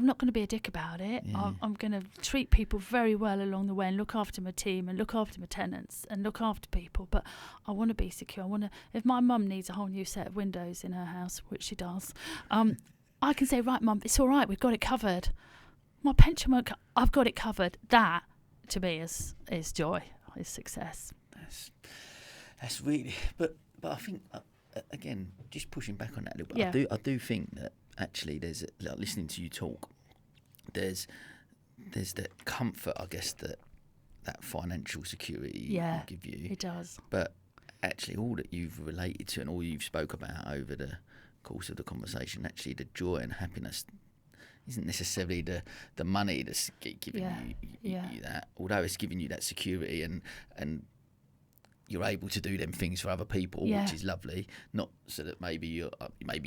not going to be a dick about it. I'm going to treat people very well along the way and look after my team and look after my tenants and look after people. But I want to be secure. If my mum needs a whole new set of windows in her house, which she does, I can say, right, Mum, it's all right. We've got it covered. My pension won't. I've got it covered. That, to me, is joy. Is success. That's really, but I think again, just pushing back on that a little bit. I do think that actually there's like, listening to you talk, there's that comfort, I guess, that financial security will give you. It does. But actually, all that you've related to and all you've spoke about over the course of the conversation, actually, the joy and happiness isn't necessarily the money that's giving you that, although it's giving you that security and you're able to do them things for other people, which is lovely. Not so that maybe you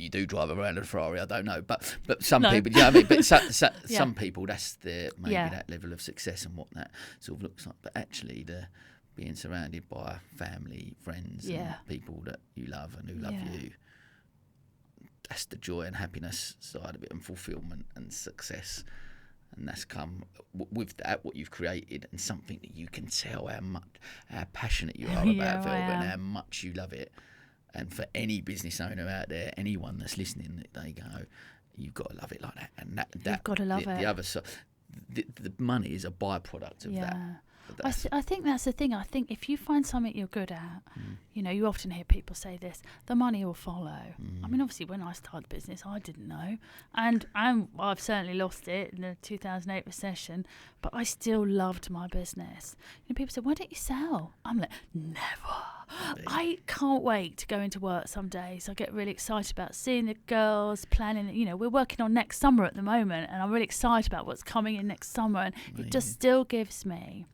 do drive around in a Ferrari, I don't know, but some people, you know what I mean? But some people, that's that level of success and what that sort of looks like. But actually, the being surrounded by family, friends, and people that you love and who love you. That's the joy and happiness side of it, and fulfillment and success, and that's come with that what you've created, and something that you can tell how passionate you are about Velvet and how much you love it. And for any business owner out there, anyone that's listening, they go, you've got to love it like that, and that you've got to love it. The other side, the money is a byproduct of that. I think that's the thing. I think if you find something you're good at, you know, you often hear people say this, the money will follow. I mean, obviously, when I started business, I didn't know. And I've certainly lost it in the 2008 recession, but I still loved my business. You know, people say, why don't you sell? I'm like, never. I can't wait to go into work some days. I get really excited about seeing the girls, planning. You know, we're working on next summer at the moment, and I'm really excited about what's coming in next summer. And it just still gives me...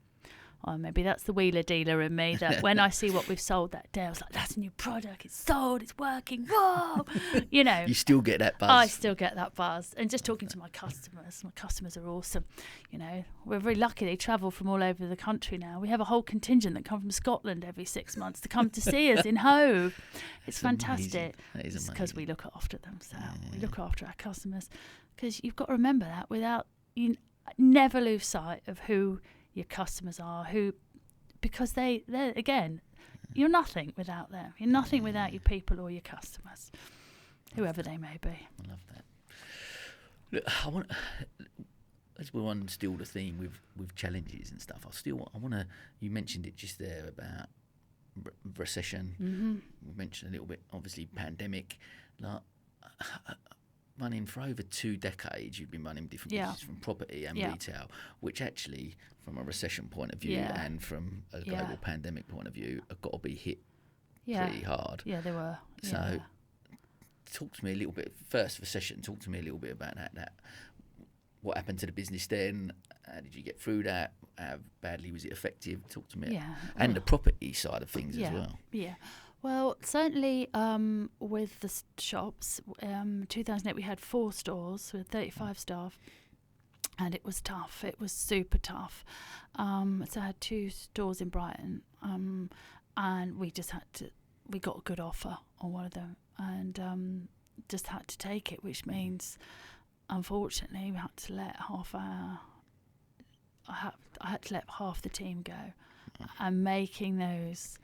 Or maybe that's the wheeler dealer in me, that when I see what we've sold that day, I was like, that's a new product, it's sold, it's working, whoa! You know. You still get that buzz. I still get that buzz. And just talking to my customers are awesome. You know, we're very lucky they travel from all over the country now. We have a whole contingent that come from Scotland every 6 months to come to see us in Hove. It's fantastic. That is amazing. It's because we look after them. So we look after our customers. Because you've got to remember that you never lose sight of who your customers are, because they're again, you're nothing without them. You're nothing without your people or your customers, whoever they may be. I love that. Look, I want, as we're on still the theme with challenges and stuff. I want to. You mentioned it just there about recession. Mm-hmm. We mentioned a little bit, obviously, pandemic. Like, running for over 2 decades, you've been running different businesses from property and retail, which actually, from a recession point of view and from a global pandemic point of view, have got to be hit pretty hard. Yeah, they were. So, talk to me a little bit. First recession. Talk to me a little bit about that. What happened to the business then? How did you get through that? How badly was it effective? Talk to me. Yeah. And the property side of things as well. Yeah. Well, certainly with the shops, 2008 we had 4 stores with 35 staff, and it was tough. It was super tough. So I had 2 stores in Brighton, and we just we got a good offer on one of them, and just had to take it, which means, unfortunately, we had to let I had to let half the team go, and making those.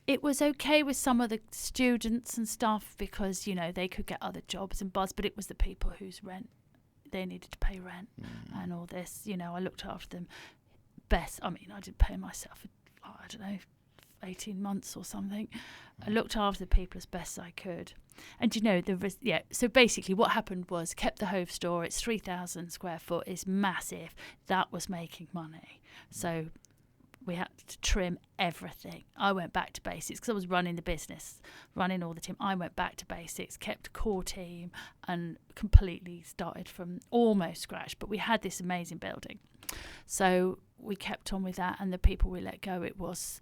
It was okay with some of the students and stuff because, you know, they could get other jobs and buzz, but it was the people whose rent, they needed to pay rent and all this. You know, I looked after them best. I mean, I didn't pay myself for, I don't know, 18 months or something. I looked after the people as best I could. And, you know, so basically what happened was kept the Hove store. It's 3,000 square foot. It's massive. That was making money. So we had to trim everything. I went back to basics because I was running the business, running all the team. I went back to basics, kept a core team, and completely started from almost scratch. But we had this amazing building, so we kept on with that. And the people we let go, it was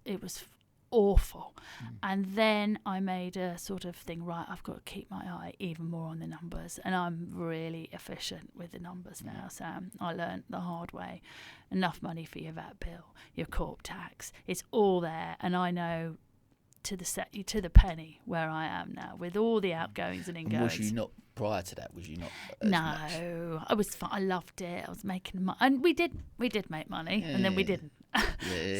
awful. And then I made a sort of thing, right, I've got to keep my eye even more on the numbers, and I'm really efficient with the numbers now, Sam. I learned the hard way. Enough money for your VAT bill, your corp tax, it's all there, and I know to the penny where I am now with all the outgoings and ingoings. Was you not prior to that? Was you not? No, I was fine. I loved it. I was making money, and we did make money, and then we didn't.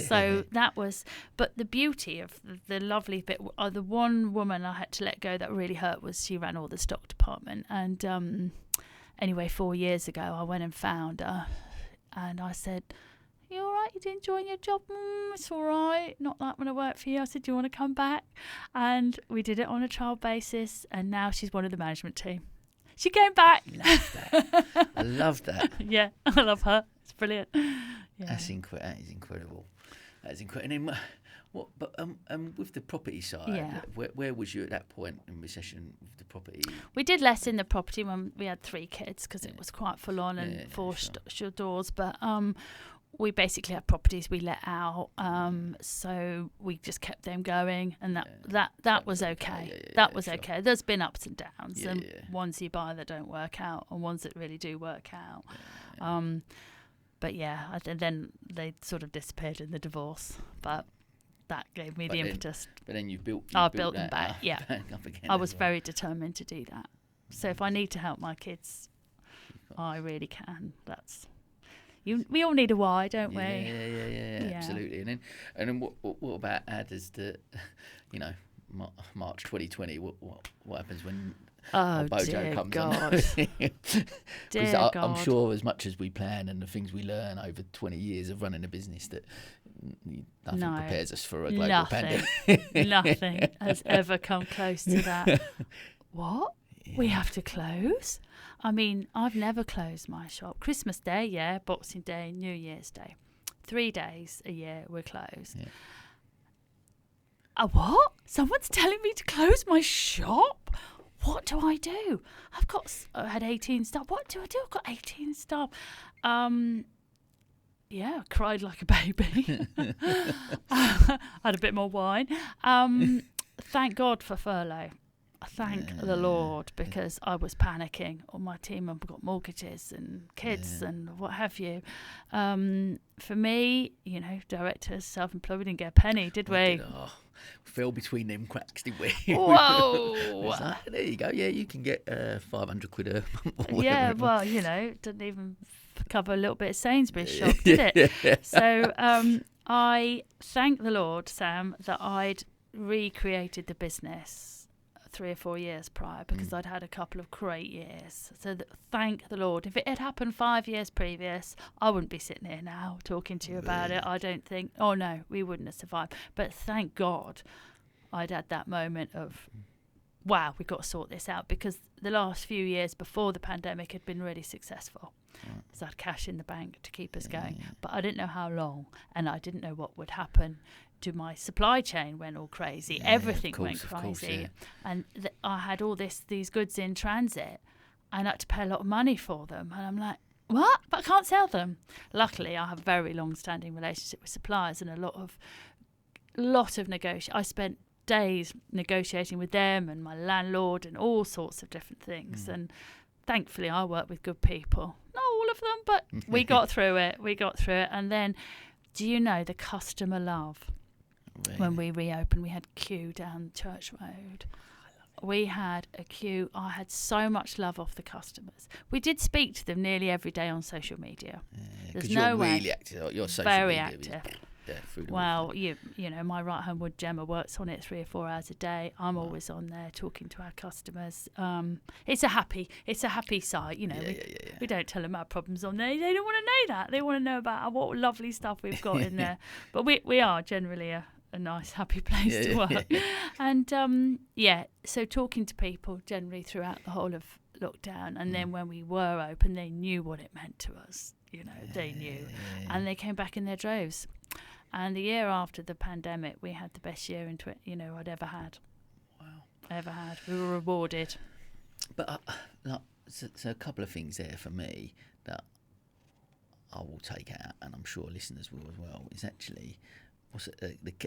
So that was, but the beauty of the lovely bit, the one woman I had to let go that really hurt was she ran all the stock department, and anyway, 4 years ago I went and found her, and I said, "You all right? You enjoying your job?" It's all right. Not that going to work for you. I said, "Do you want to come back?" And we did it on a trial basis, and now she's one of the management team. She came back. Love that. I love that. Yeah, I love her. It's brilliant. Yeah. That is incredible. That is incredible. And then, what? But with the property side, where was you at that point in recession with the property? We did less in the property when we had 3 kids because it was quite full on and 4 doors. But we basically had properties we let out, so we just kept them going, and that was okay. That was okay. There's been ups and downs, and ones you buy that don't work out, and ones that really do work out. But then they sort of disappeared in the divorce. But that gave me the impetus. But then you built them back. Back up again. I was very determined to do that. So if I need to help my kids, I really can. We all need a why, don't we? Yeah, absolutely. And then what about does the, March 2020? What happens when Bojo comes God. Because I'm sure as much as we plan and the things we learn over 20 years of running a business, that nothing prepares us for a global pandemic. Nothing has ever come close to that. What? Yeah. We have to close? I mean, I've never closed my shop. Christmas Day, Boxing Day, New Year's Day. 3 days a year we're closed. Yeah. What? Someone's telling me to close my shop? What do I do? I had 18 staff. What do I do? I've got 18 staff. I cried like a baby. I had a bit more wine. Thank God for furlough. Thank the Lord, because I was panicking. All my team have got mortgages and kids and what have you. For me, directors, self-employed, we didn't get a penny, did we? Fell between them cracks, didn't we? Whoa! There you go. Yeah, you can get 500 quid a month. Yeah, well, it didn't even cover a little bit of Sainsbury's shop, did it? So I thank the Lord, Sam, that I'd recreated the business 3 or 4 years prior, because I'd had a couple of great years. So thank the Lord. If it had happened 5 years previous, I wouldn't be sitting here now talking to you about it. I don't think. Oh no, we wouldn't have survived. But thank God I'd had that moment of, wow, we've got to sort this out, because the last few years before the pandemic had been really successful. So I had cash in the bank to keep us going. But I didn't know how long, and I didn't know what would happen. To my supply chain went all crazy. Everything went crazy. And I had all these goods in transit, and I had to pay a lot of money for them. And I'm like, what? But I can't sell them. Luckily, I have a very long-standing relationship with suppliers, and a lot of negotiation. I spent days negotiating with them and my landlord and all sorts of different things. And thankfully, I work with good people. Not all of them, but we got through it. And then, do you know the customer love? Really? When we reopened, we had queue down Church Road. We had a queue. I had so much love off the customers. We did speak to them nearly every day on social media. There's no you're way. Really active. Your social very media active. Well, you know, my right hand wood Gemma works on it 3 or 4 hours a day. I'm always on there talking to our customers. It's a happy site. You know, we don't tell them our problems on there. They don't want to know that. They want to know about what lovely stuff we've got in there. But we are generally a nice, happy place to work. And so talking to people generally throughout the whole of lockdown, and then when we were open, they knew what it meant to us. You know, they knew, and they came back in their droves. And the year after the pandemic, we had the best year I'd ever had. Wow. Ever had. We were rewarded. But so a couple of things there for me that I will take out, and I'm sure listeners will as well, is actually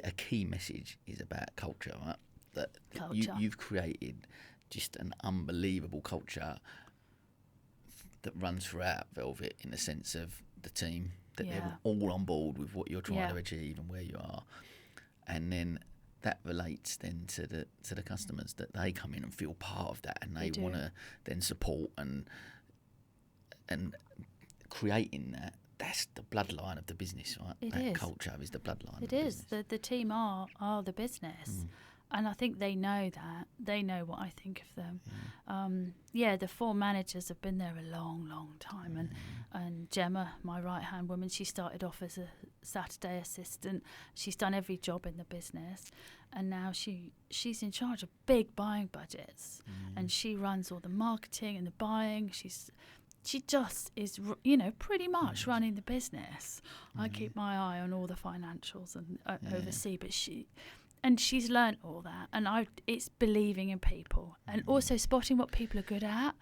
a key message is about culture, right? That you've created just an unbelievable culture that runs throughout Velvet, in the sense of the team, that they're all on board with what you're trying to achieve and where you are, and then that relates then to the customers, that they come in and feel part of that, and they want to then support and creating that. That's the bloodline of the business, right? That culture is the bloodline. It is. The team are the business. And I think they know that. They know what I think of them. The 4 managers have been there a long, long time. And Gemma, my right-hand woman, she started off as a Saturday assistant. She's done every job in the business. And now she's in charge of big buying budgets. And she runs all the marketing and the buying. She just is, pretty much running the business. I keep my eye on all the financials and oversee, but she's learnt all that, and it's believing in people and also spotting what people are good at.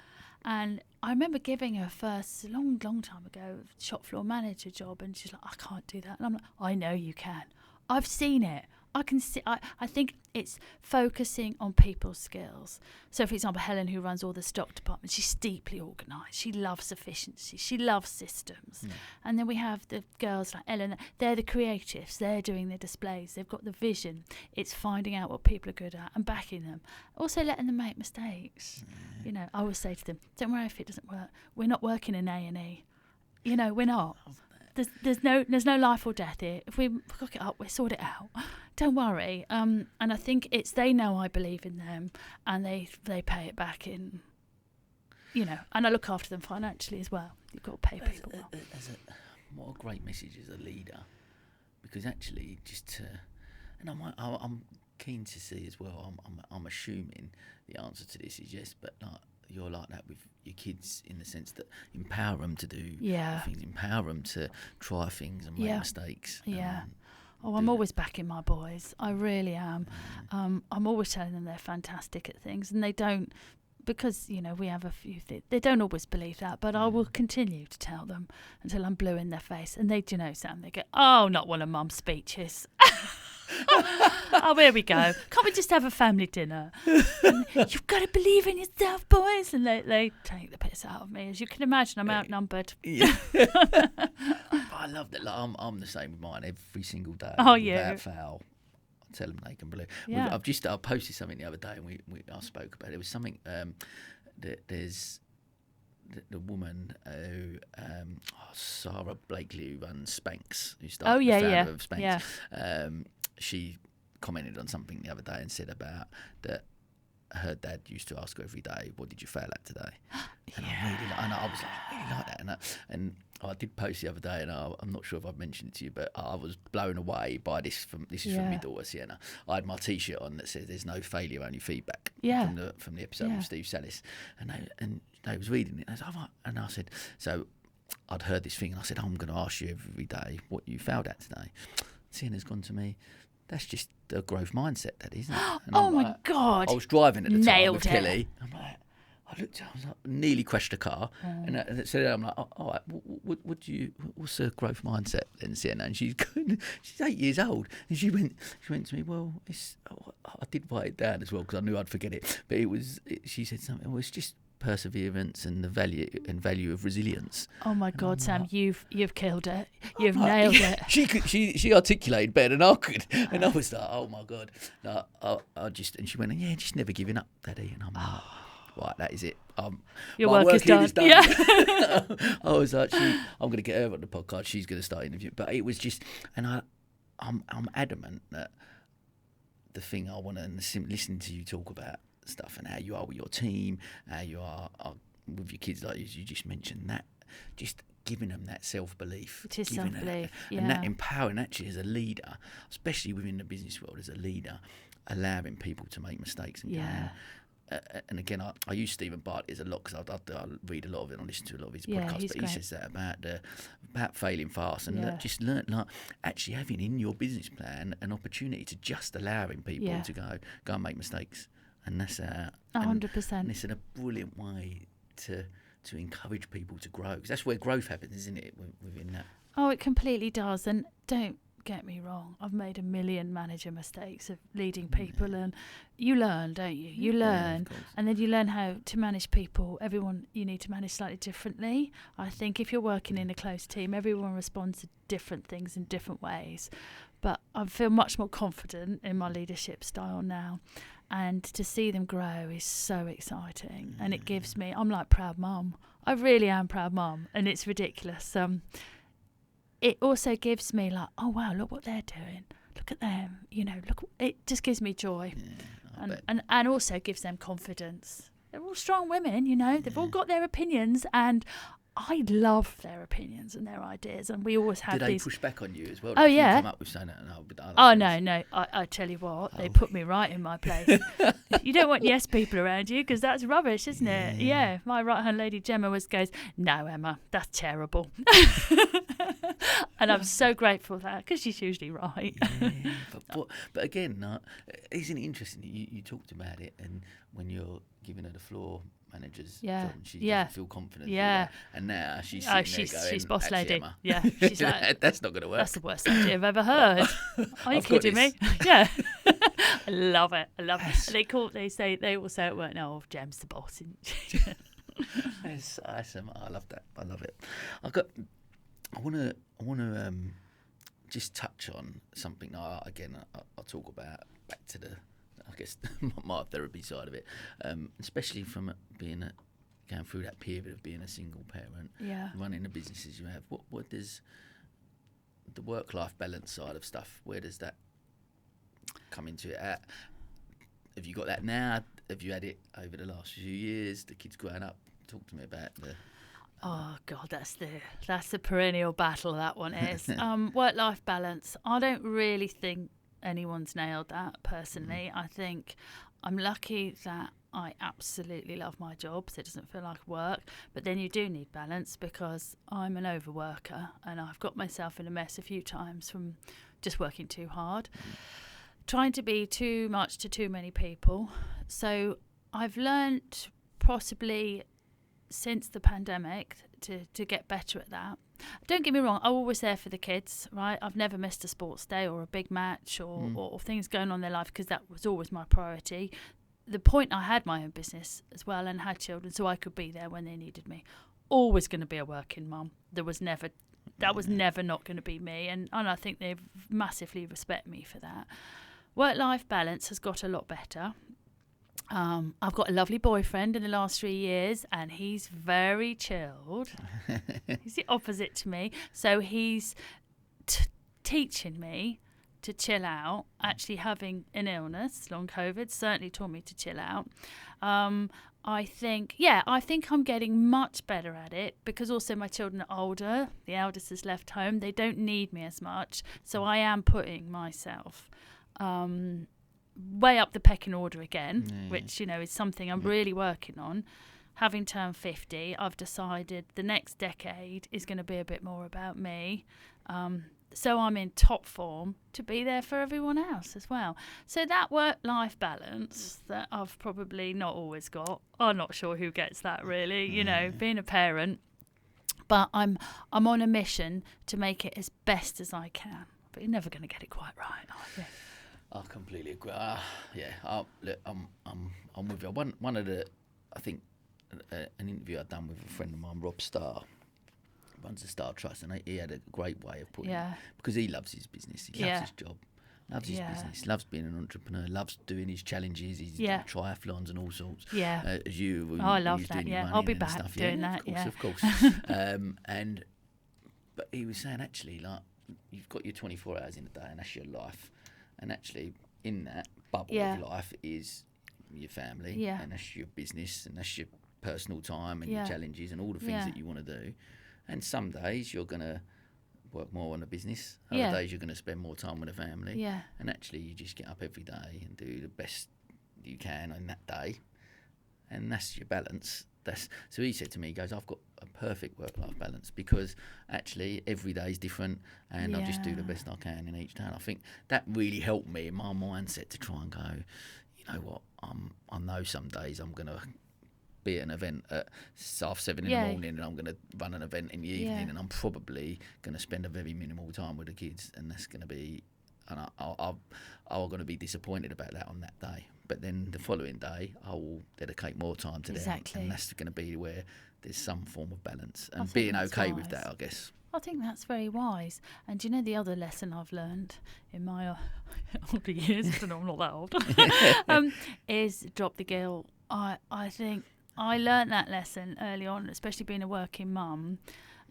And I remember giving her first, long time ago, shop floor manager job, and she's like, I can't do that. And I'm like, I know you can. I've seen it. I can see. I think it's focusing on people's skills. So, for example, Helen, who runs all the stock department, she's deeply organised. She loves efficiency. She loves systems. And then we have the girls like Ellen. They're the creatives. They're doing the displays. They've got the vision. It's finding out what people are good at and backing them. Also letting them make mistakes. I always say to them, don't worry if it doesn't work. We're not working in A&E. We're not. There's no life or death here. If we cook it up, we sort it out. Don't worry. And I think they know I believe in them, and they pay it back in, and I look after them financially as well. You've got to pay people well. What a great message as a leader, because actually and I'm keen to see as well. I'm assuming the answer to this is yes, but you're like that with your kids, in the sense that empower them to do things, empower them to try things and make mistakes. I'm always backing my boys. I really am. I'm always telling them they're fantastic at things, and they don't, because we have a few things. They don't always believe that, but I will continue to tell them until I'm blue in their face. And Sam, they go, oh, not one of Mum's speeches. Oh, here we go. Can't we just have a family dinner? And, you've got to believe in yourself, boys. And they take the piss out of me. As you can imagine, I'm outnumbered. Yeah. But I love that. Like, I'm the same with mine every single day. Oh, yeah. Without fail. I tell them they can believe. Yeah. I posted something the other day, and I spoke about it. It was something there's the woman who Sarah Blakely, who runs Spanx, who started the founder of Spanx. Yeah. She commented on something the other day and said about that her dad used to ask her every day, "What did you fail at today?" And I was like, I really like that. And I did post the other day, and I'm not sure if I've mentioned it to you, but I was blown away by this. This is from my daughter Sienna. I had my T-shirt on that says "There's no failure, only feedback." From the episode with Steve Sallis, and they was reading it. And I was like, and I said, so I'd heard this thing, and I said, I'm going to ask you every day what you failed at today. Sienna's gone to me, "That's just a growth mindset, that isn't it?" And oh my God. I was driving at the time Nailed with it. Kelly. I'm like, I looked, I was like, nearly crashed the car. And I'm like, all right, what's a growth mindset then, Sienna? And she's 8 years old. And she went to me, well, I did write it down as well because I knew I'd forget it. But she said something, well, it's just perseverance and the value of resilience. Oh my God, Sam, you've killed it. You've nailed it. She articulated better than I could, and I was like, oh my God. No, and she went, yeah, just never giving up, Daddy. And I'm like, right, that is it. Your my work is done. Yeah. I was like, I'm going to get her on the podcast. She's going to start interviewing. But it was just, and I'm adamant that the thing I want to listen to you talk about stuff and how you are with your team, how you are with your kids, like you just mentioned, that just giving them that self-belief. It is self-belief, and that empowering actually as a leader, especially within the business world as a leader, allowing people to make mistakes and and again, I use Stephen Bartlett a lot because I read a lot of it and I listen to a lot of his podcasts, but great. he says that about failing fast and just learn, like actually having in your business plan an opportunity to just allowing people to go and make mistakes. And that's 100%. And it's a brilliant way to encourage people to grow, because that's where growth happens, isn't it? Within that. Oh, it completely does. And don't get me wrong, I've made a million manager mistakes of leading people, and you learn, don't you? You learn, and then you learn how to manage people. Everyone you need to manage slightly differently. I think if you're working in a close team, everyone responds to different things in different ways. But I feel much more confident in my leadership style now. And to see them grow is so exciting. And it gives me, I'm like proud mum. I really am proud mum. And it's ridiculous. It also gives me like, oh, wow, look what they're doing. Look at them. Look, it just gives me joy. Yeah, and also gives them confidence. They're all strong women, They've all got their opinions, and I love their opinions and their ideas, and we always have these. Did they push back on you as well? Oh, yeah. You come up with saying that? No. I tell you what, they put me right in my place. You don't want yes people around you, because that's rubbish, isn't it? Yeah. My right-hand lady Gemma goes, "No, Emma, that's terrible." And I'm so grateful for that, because she's usually right. But again, isn't it interesting? You talked about it, and when you're giving her the floor managers, she doesn't feel confident. And now she's sitting there going, she's boss lady. Emma, She's like, that's not going to work. That's the worst idea I've ever heard. Are you kidding me? Yeah. I love it. They all say it weren't. No, Gem's the boss. It's awesome. I love that. I love it. I want to just touch on something. I'll talk about back to the, I guess, my therapy side of it, especially from going through that period of being a single parent, running the businesses you have. What does the work-life balance side of stuff, where does that come into it? Have you got that now? Have you had it over the last few years? The kids growing up. Talk to me about the. Oh God, that's the perennial battle. That one is work-life balance. I don't really think anyone's nailed that personally. I think I'm lucky that I absolutely love my job, so it doesn't feel like work. But then you do need balance, because I'm an overworker, and I've got myself in a mess a few times from just working too hard, trying to be too much to too many people. So I've learnt possibly since the pandemic to get better at that. Don't get me wrong, I'm always there for the kids, right? I've never missed a sports day or a big match or things going on in their life, because that was always my priority. The point, I had my own business as well and had children, so I could be there when they needed me. Always going to be a working mum. That was never not going to be me, and I think they massively respect me for that. Work-life balance has got a lot better. I've got a lovely boyfriend in the last 3 years, and he's very chilled. He's the opposite to me. So he's teaching me to chill out. Actually, having an illness, long COVID, certainly taught me to chill out. I think I'm getting much better at it, because also my children are older. The eldest has left home. They don't need me as much. So I am putting myself way up the pecking order again, which, is something I'm really working on. Having turned 50, I've decided the next decade is going to be a bit more about me. So I'm in top form to be there for everyone else as well. So that work-life balance that I've probably not always got, I'm not sure who gets that really, being a parent. But I'm on a mission to make it as best as I can. But you're never going to get it quite right, are you? I completely agree. Look, I'm with you. One of the, I think, an interview I'd done with a friend of mine, Rob Starr, runs the Star Trust, and he had a great way of putting it, because he loves his business, he loves his job, loves his business, loves being an entrepreneur, loves doing his challenges, he's doing triathlons and all sorts. As you, I love that. I'll be back stuff. Doing that. Of course. But he was saying, actually, like, you've got your 24 hours in a day, and that's your life, and actually in that bubble of life is your family, and that's your business, and that's your personal time and your challenges and all the things that you want to do. And some days you're going to work more on the business. Other days you're going to spend more time with the family. Yeah. And actually you just get up every day and do the best you can on that day. And that's your balance. So he said to me, he goes, I've got a perfect work-life balance, because actually every day is different, and I'll just do the best I can in each day. And I think that really helped me in my mindset to try and go, you know what, I know some days I'm going to be at an event at 7:30 in the morning, and I'm going to run an event in the evening, and I'm probably going to spend a very minimal time with the kids, and that's going to be, and I'm going to be disappointed about that on that day. But then the following day, I will dedicate more time to them, and that's going to be where there's some form of balance, and being okay with that, I guess. I think that's very wise. And do you know the other lesson I've learned in my older years, I don't know, I'm not that old, is drop the guilt. I think I learnt that lesson early on, especially being a working mum.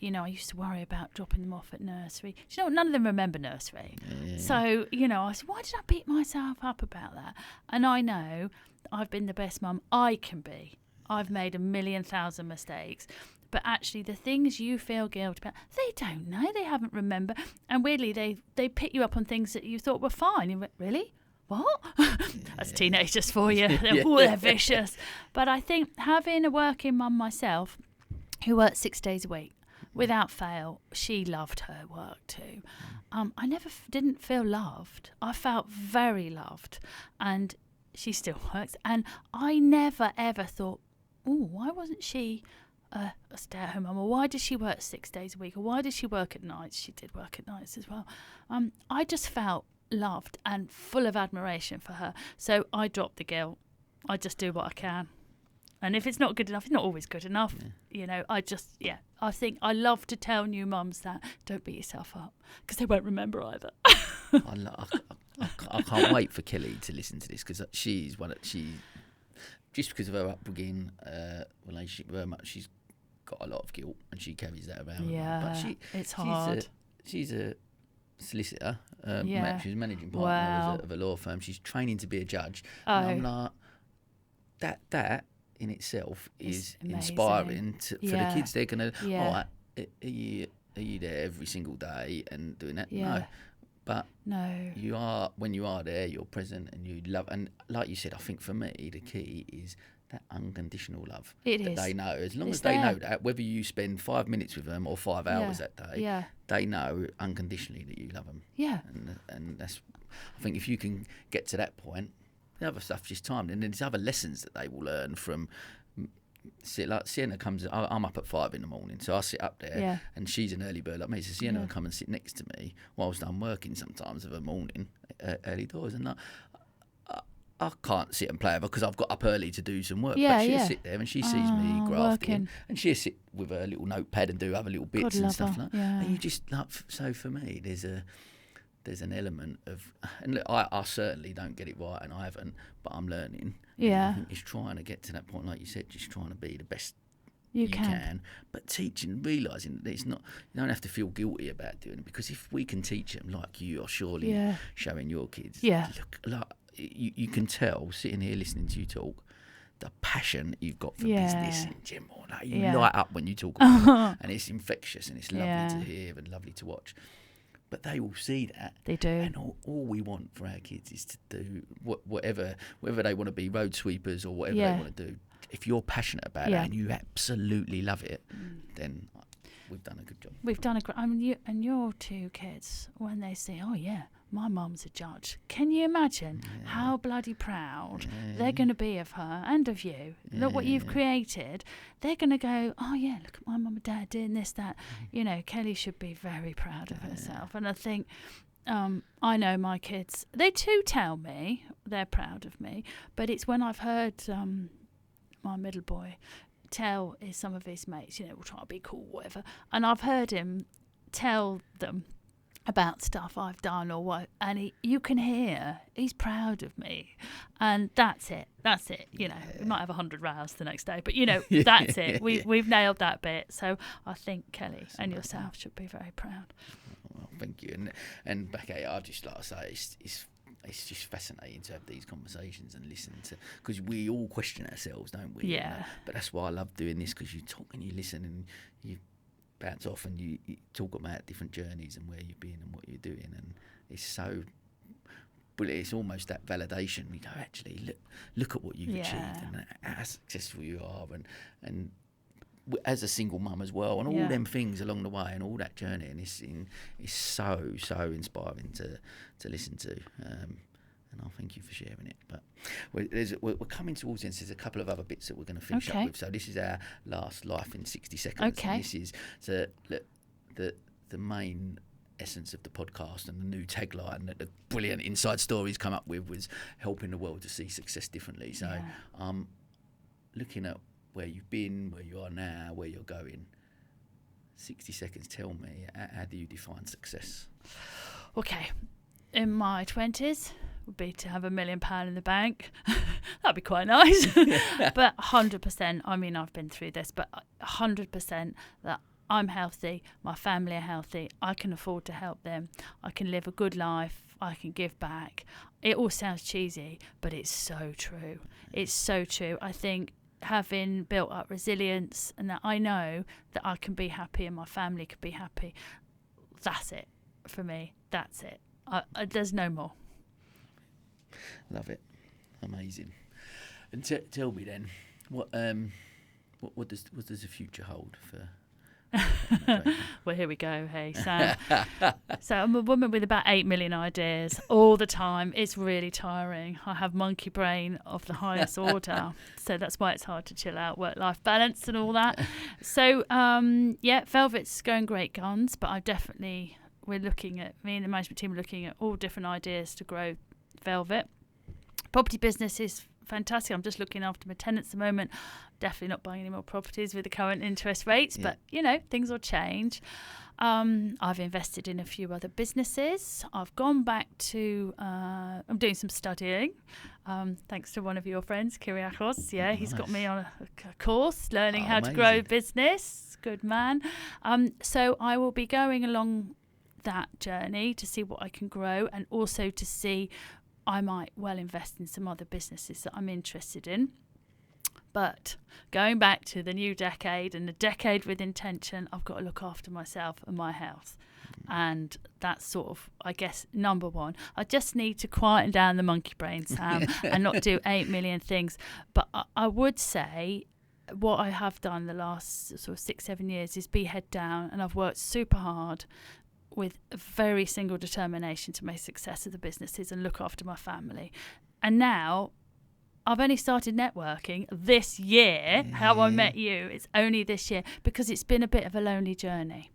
I used to worry about dropping them off at nursery. Do you know what? None of them remember nursery. Yeah. So, I said, why did I beat myself up about that? And I know I've been the best mum I can be. I've made 1,000,000 mistakes. But actually, the things you feel guilty about, they don't know. They haven't remembered. And weirdly, they pick you up on things that you thought were fine. You went, really? What? That's teenagers for you. They're vicious. But I think having a working mum myself, who works 6 days a week, without fail, she loved her work too. I never didn't feel loved. I felt very loved, and she still works. And I never ever thought, oh, why wasn't she a stay-at-home mum, or why does she work 6 days a week, or why does she work at nights? She did work at nights as well. I just felt loved and full of admiration for her. So I dropped the guilt. I just do what I can. And if it's not good enough, it's not always good enough. I think I love to tell new mums that don't beat yourself up, because they won't remember either. I can't wait for Kelly to listen to this, because she's just because of her upbringing, relationship with her mum, she's got a lot of guilt, and she carries that around. Yeah, but it's hard. She's a solicitor. She's managing partner of a law firm. She's training to be a judge. And I'm like, that in itself is inspiring for the kids. They're gonna, are you there every single day and doing that? No, but you are, when you are there, you're present, and you love. And like you said, I think for me the key is that unconditional love. They know, as long as they know that, whether you spend 5 minutes with them or 5 hours that day, they know unconditionally that you love them. And that's, I think if you can get to that point, the other stuff just timed, and then there's other lessons that they will learn from. Like Sienna comes, I'm up at 5 in the morning, so I sit up there, and she's an early bird like me, so Sienna will come and sit next to me whilst I'm working sometimes of a morning, early doors, and I can't sit and play with her because I've got up early to do some work, but she'll sit there and she sees me grafting, and she'll sit with her little notepad and do other little bits and stuff like that. And you just, like, so for me there's an element of, and look, I certainly don't get it right, and I haven't, but I'm learning. I think it's trying to get to that point, like you said, just trying to be the best You can. But teaching, realising that it's not, you don't have to feel guilty about doing it, because if we can teach them like you are surely showing your kids, look, like, you can tell sitting here listening to you talk, the passion you've got for business in general. Like, you light up when you talk about it, and it's infectious and it's lovely to hear and lovely to watch. But they will see that. They do. And all we want for our kids is to do whatever, whether they want to be road sweepers or whatever they want to do. If you're passionate about it and you absolutely love it, then we've done a good job. We've done a great. I mean, you and your two kids, when they say, "Oh yeah, my mum's a judge," can you imagine how bloody proud they're going to be of her and of you? Look what you've created. They're going to go, "Oh yeah, look at my mum and dad doing this, that." You know, Kelly should be very proud of herself. And I think, I know my kids. They too tell me they're proud of me, but it's when I've heard my middle boy tell some of his mates, you know, we'll try to be cool, whatever. And I've heard him tell them about stuff I've done or what, and you can hear he's proud of me, and that's it. You know, we might have 100 rows the next day, but you know, that's it. We've nailed that bit. So I think Kelly and yourself should be very proud. Well, thank you. And back at it, I'd just like to say it's just fascinating to have these conversations and listen to, because we all question ourselves, don't we? Yeah. You know? But that's why I love doing this, because you talk and you listen and you bounce off and you talk about different journeys and where you've been and what you're doing, and it's so. But it's almost that validation. We go, actually, look at what you've achieved and how successful you are, and as a single mum as well, and all them things along the way and all that journey, and it's so inspiring to listen to, and I thank you for sharing it. But we're coming towards the end. There's a couple of other bits that we're going to finish up with. So this is our last Life in 60 Seconds. Okay. And this is the main essence of the podcast, and the new tagline that the brilliant Inside Stories come up with was helping the world to see success differently. So looking at where you've been, where you are now, where you're going, 60 seconds, tell me, how do you define success? Okay, in my 20s would be to have £1 million in the bank. That'd be quite nice. But 100%, I mean, I've been through this, but 100% that I'm healthy, my family are healthy, I can afford to help them, I can live a good life, I can give back. It all sounds cheesy, but it's so true. It's so true. I think having built up resilience, and that I know that I can be happy and my family can be happy, that's it for me. That's it. There's no more. Love it. Amazing. And tell me then, what does the future hold for? Well, here we go. Hey, Sam. So I'm a woman with about 8 million ideas all the time. It's really tiring. I have monkey brain of the highest order. So that's why it's hard to chill out, work-life balance and all that. So, Velvet's going great guns, but me and the management team are looking at all different ideas to grow Velvet. Property business is fantastic. I'm just looking after my tenants at the moment. Definitely not buying any more properties with the current interest rates, but things will change. I've invested in a few other businesses. I've gone back to I'm doing some studying, thanks to one of your friends, Kyriakos. He's got me on a course learning how to grow business. Good man. So I will be going along that journey to see what I can grow, and also to see I might well invest in some other businesses that I'm interested in. But going back to the new decade and the decade with intention, I've got to look after myself and my health. And that's sort of, I guess, number one. I just need to quieten down the monkey brain, Sam, and not do 8 million things. But I would say what I have done the last sort of 6-7 years is be head down, and I've worked super hard with a very single determination to make success of the businesses and look after my family. And now I've only started networking this year. How I met you, it's only this year, because it's been a bit of a lonely journey.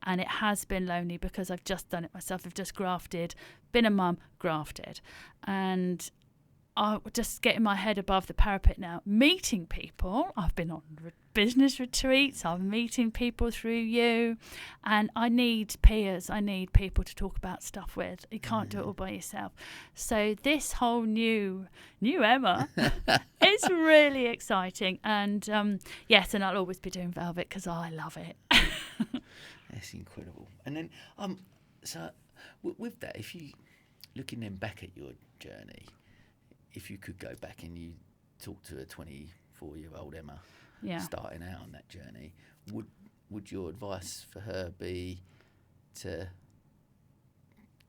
And it has been lonely because I've just done it myself. I've just grafted, been a mum, grafted. And I'm just getting my head above the parapet now, meeting people. I've been on business retreats, I'm meeting people through you, and I need peers, I need people to talk about stuff with. You can't do it all by yourself. So this whole new Emma is really exciting, and yes, and I'll always be doing velvet because I love it. That's incredible. And then so with that, if you looking then back at your journey, if you could go back and you talk to a 24-year-old Emma starting out on that journey, would your advice for her be to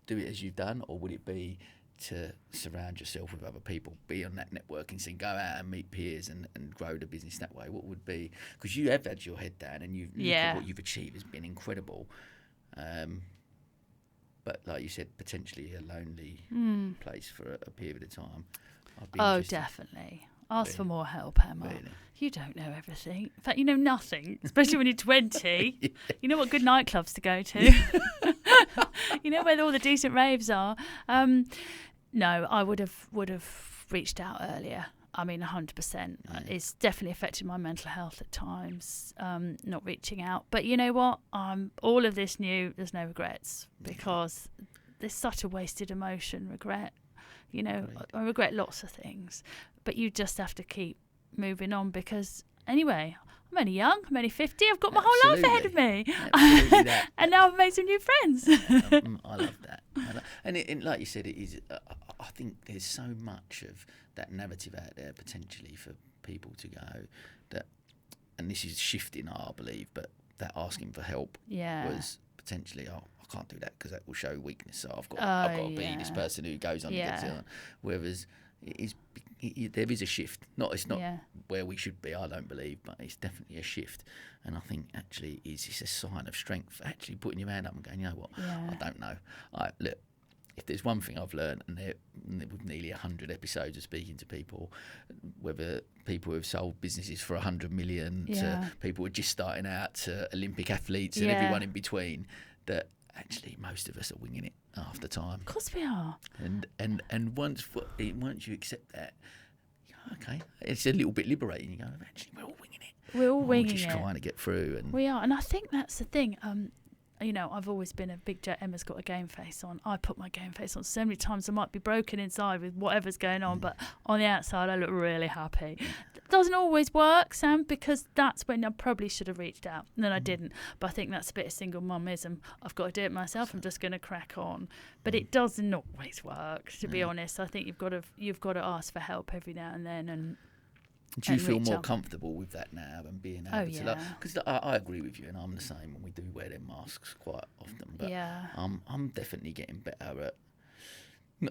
do it as you've done, or would it be to surround yourself with other people, be on that networking scene, go out and meet peers and grow the business that way? What would be, because you have had your head down and look at what you've achieved has been incredible, but like you said, potentially a lonely place for a period of time. Definitely. Ask for more help, Emma. Really? You don't know everything. In fact, you know nothing, especially when you're 20. Yeah. You know what good nightclubs to go to. You know where all the decent raves are. No, I would have reached out earlier. I mean, 100%. It's definitely affected my mental health at times, not reaching out. But you know what? All of this new, there's no regrets, because there's such a wasted emotion, regret. You know, I regret lots of things, but you just have to keep moving on, because anyway, I'm only young, I'm only 50, I've got my whole life ahead of me. Absolutely that. And now I've made some new friends. I love that. And like you said, it is. I think there's so much of that narrative out there potentially for people to go that, and this is shifting, I believe, but that asking for help was potentially, I can't do that because that will show weakness. So I've got to be this person who goes on and gets it on. Whereas there is a shift. It's not where we should be, I don't believe, but it's definitely a shift. And I think actually it's a sign of strength, actually putting your hand up and going, you know what, I don't know. Look, if there's one thing I've learned, and with nearly 100 episodes of speaking to people, whether people who've sold businesses for 100 million to people who are just starting out to Olympic athletes and everyone in between, that actually most of us are winging it half the time. Of course we are. And once you accept that, okay, it's a little bit liberating. You go, actually, we're all winging it. We're all winging it. We're just trying to get through. And we are, and I think that's the thing. You know, I've always been a big Emma's got a game face on. I put my game face on so many times I might be broken inside with whatever's going on, but on the outside I look really happy. It doesn't always work, Sam, because that's when I probably should have reached out, and then I didn't. But I think that's a bit of single mumism. I've got to do it myself. I'm just going to crack on. But it doesn't always work, to be honest. I think you've got to ask for help every now and then. And do you feel more comfortable with that now and being able to? Because I agree with you, and I'm the same when we do wear them masks quite often. But I'm definitely getting better at,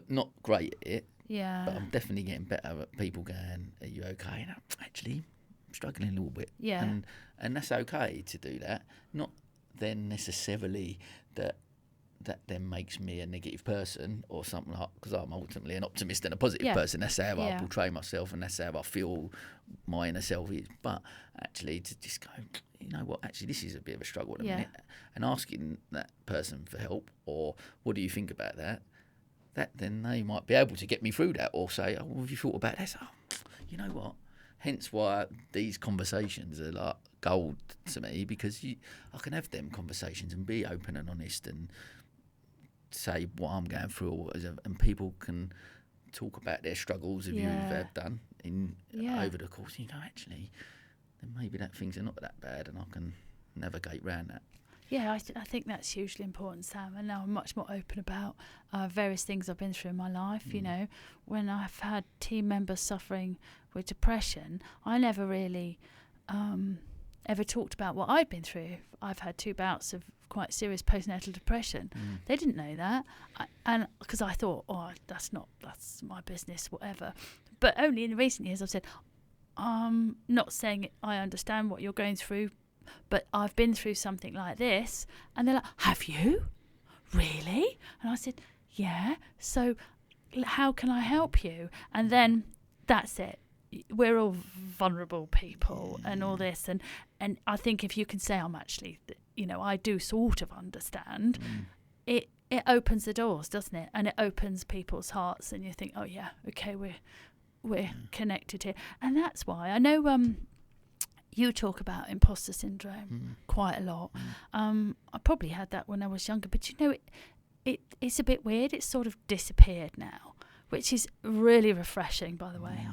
not great at it, but I'm definitely getting better at people going, are you okay? And actually, I'm struggling a little bit. Yeah. And that's okay to do that. Not then necessarily that then makes me a negative person or something, like, because I'm ultimately an optimist and a positive person. That's how I portray myself, and that's how I feel my inner self is. But actually to just go, you know what, actually this is a bit of a struggle at a minute, and asking that person for help, or what do you think about that then they might be able to get me through that, or say, oh, what have you thought about this? Oh, you know what? Hence why these conversations are like gold to me, because I can have them conversations and be open and honest and say what I'm going through, and people can talk about their struggles of you've done over the course. You go, actually, then maybe that things are not that bad, and I can navigate around that. Yeah, I think that's hugely important, Sam. And now I'm much more open about various things I've been through in my life. You know, when I've had team members suffering with depression, I never really ever talked about what I'd been through. I've had 2 bouts of quite serious postnatal depression. They didn't know that, and because I thought, that's my business, whatever. But only in recent years I've said, I'm not saying I understand what you're going through, but I've been through something like this. And they're like, have you? Really? And I said, yeah. So how can I help you? And then that's it. We're all vulnerable people and all this. And I think if you can say, I'm actually, I do sort of understand, it opens the doors, doesn't it? And it opens people's hearts, and you think, oh yeah, okay, we're connected here. And that's why I know you talk about imposter syndrome quite a lot. I probably had that when I was younger, but it's a bit weird. It's sort of disappeared now, which is really refreshing, by the way.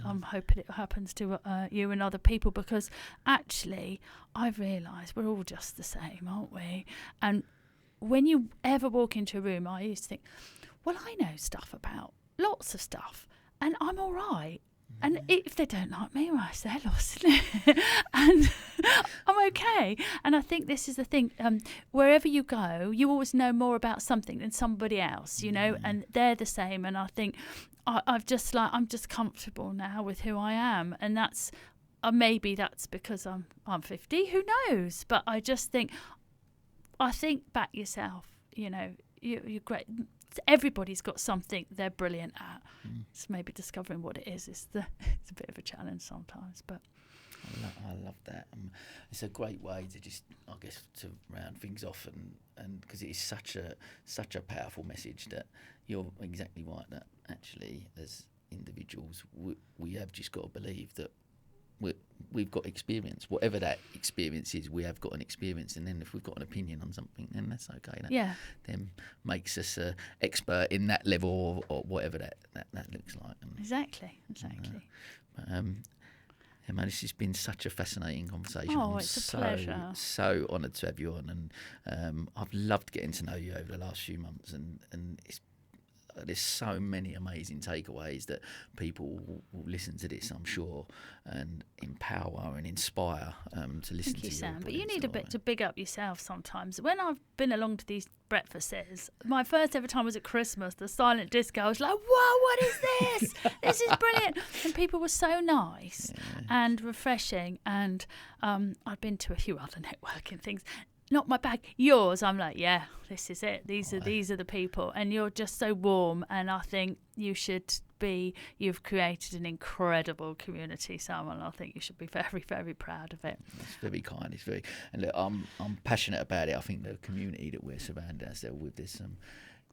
I'm hoping it happens to you and other people, because actually I've realised we're all just the same, aren't we? And when you ever walk into a room, I used to think, well, I know stuff about lots of stuff and I'm all right. And if they don't like me, well, they're lost, isn't it? And I'm okay. And I think this is the thing. Wherever you go, you always know more about something than somebody else, and they're the same. And I think I'm just comfortable now with who I am. And that's maybe that's because I'm 50. Who knows? But I just think, back yourself. You're great. Everybody's got something they're brilliant at. It's maybe discovering what it is. It's a bit of a challenge sometimes, but I love that. It's a great way to just, I guess, to round things off, and because it is such a powerful message that you're exactly right, that actually as individuals we have just got to believe that we've got experience, whatever that experience is. We have got an experience, and then if we've got an opinion on something, then that's okay. That then makes us an expert in that level, or whatever that looks like. And, exactly. Emma, this has been such a fascinating conversation. Oh, it's a pleasure. So honoured to have you on, and I've loved getting to know you over the last few months, and there's so many amazing takeaways that people will listen to this, I'm sure, and empower and inspire to listen to you. Thank you, Sam. But you need a bit to big up yourself sometimes. When I've been along to these breakfasts, my first ever time was at Christmas, the silent disco. I was like, whoa, what is this? This is brilliant. And people were so nice and refreshing. And I've been to a few other networking things. Not my bag, yours. I'm like, yeah, this is it. These are the people, and you're just so warm. And I think you've created an incredible community, Sam, and I think you should be very, very proud of it. It's very kind. And look, I'm passionate about it. I think the community that we're surrounded ourselves with, there's some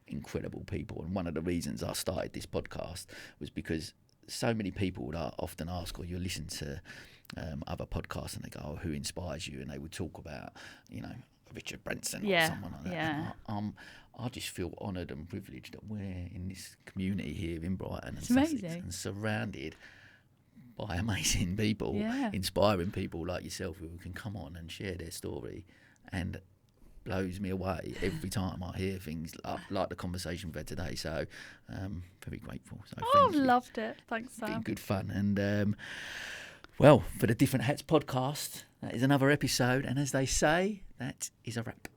incredible people, and one of the reasons I started this podcast was because so many people would often ask, or you listen to other podcasts, and they go, "Oh, who inspires you?" And they would talk about, Richard Branson or someone like that. Yeah. I just feel honoured and privileged that we're in this community here in Brighton and Sussex, and surrounded by amazing people, inspiring people like yourself who can come on and share their story, and blows me away every time I hear things like the conversation we've had today. So very grateful. So I've loved it. Thanks, Sam. It's been good fun. And well, for the Different Hats podcast, that is another episode, and as they say, that is a wrap.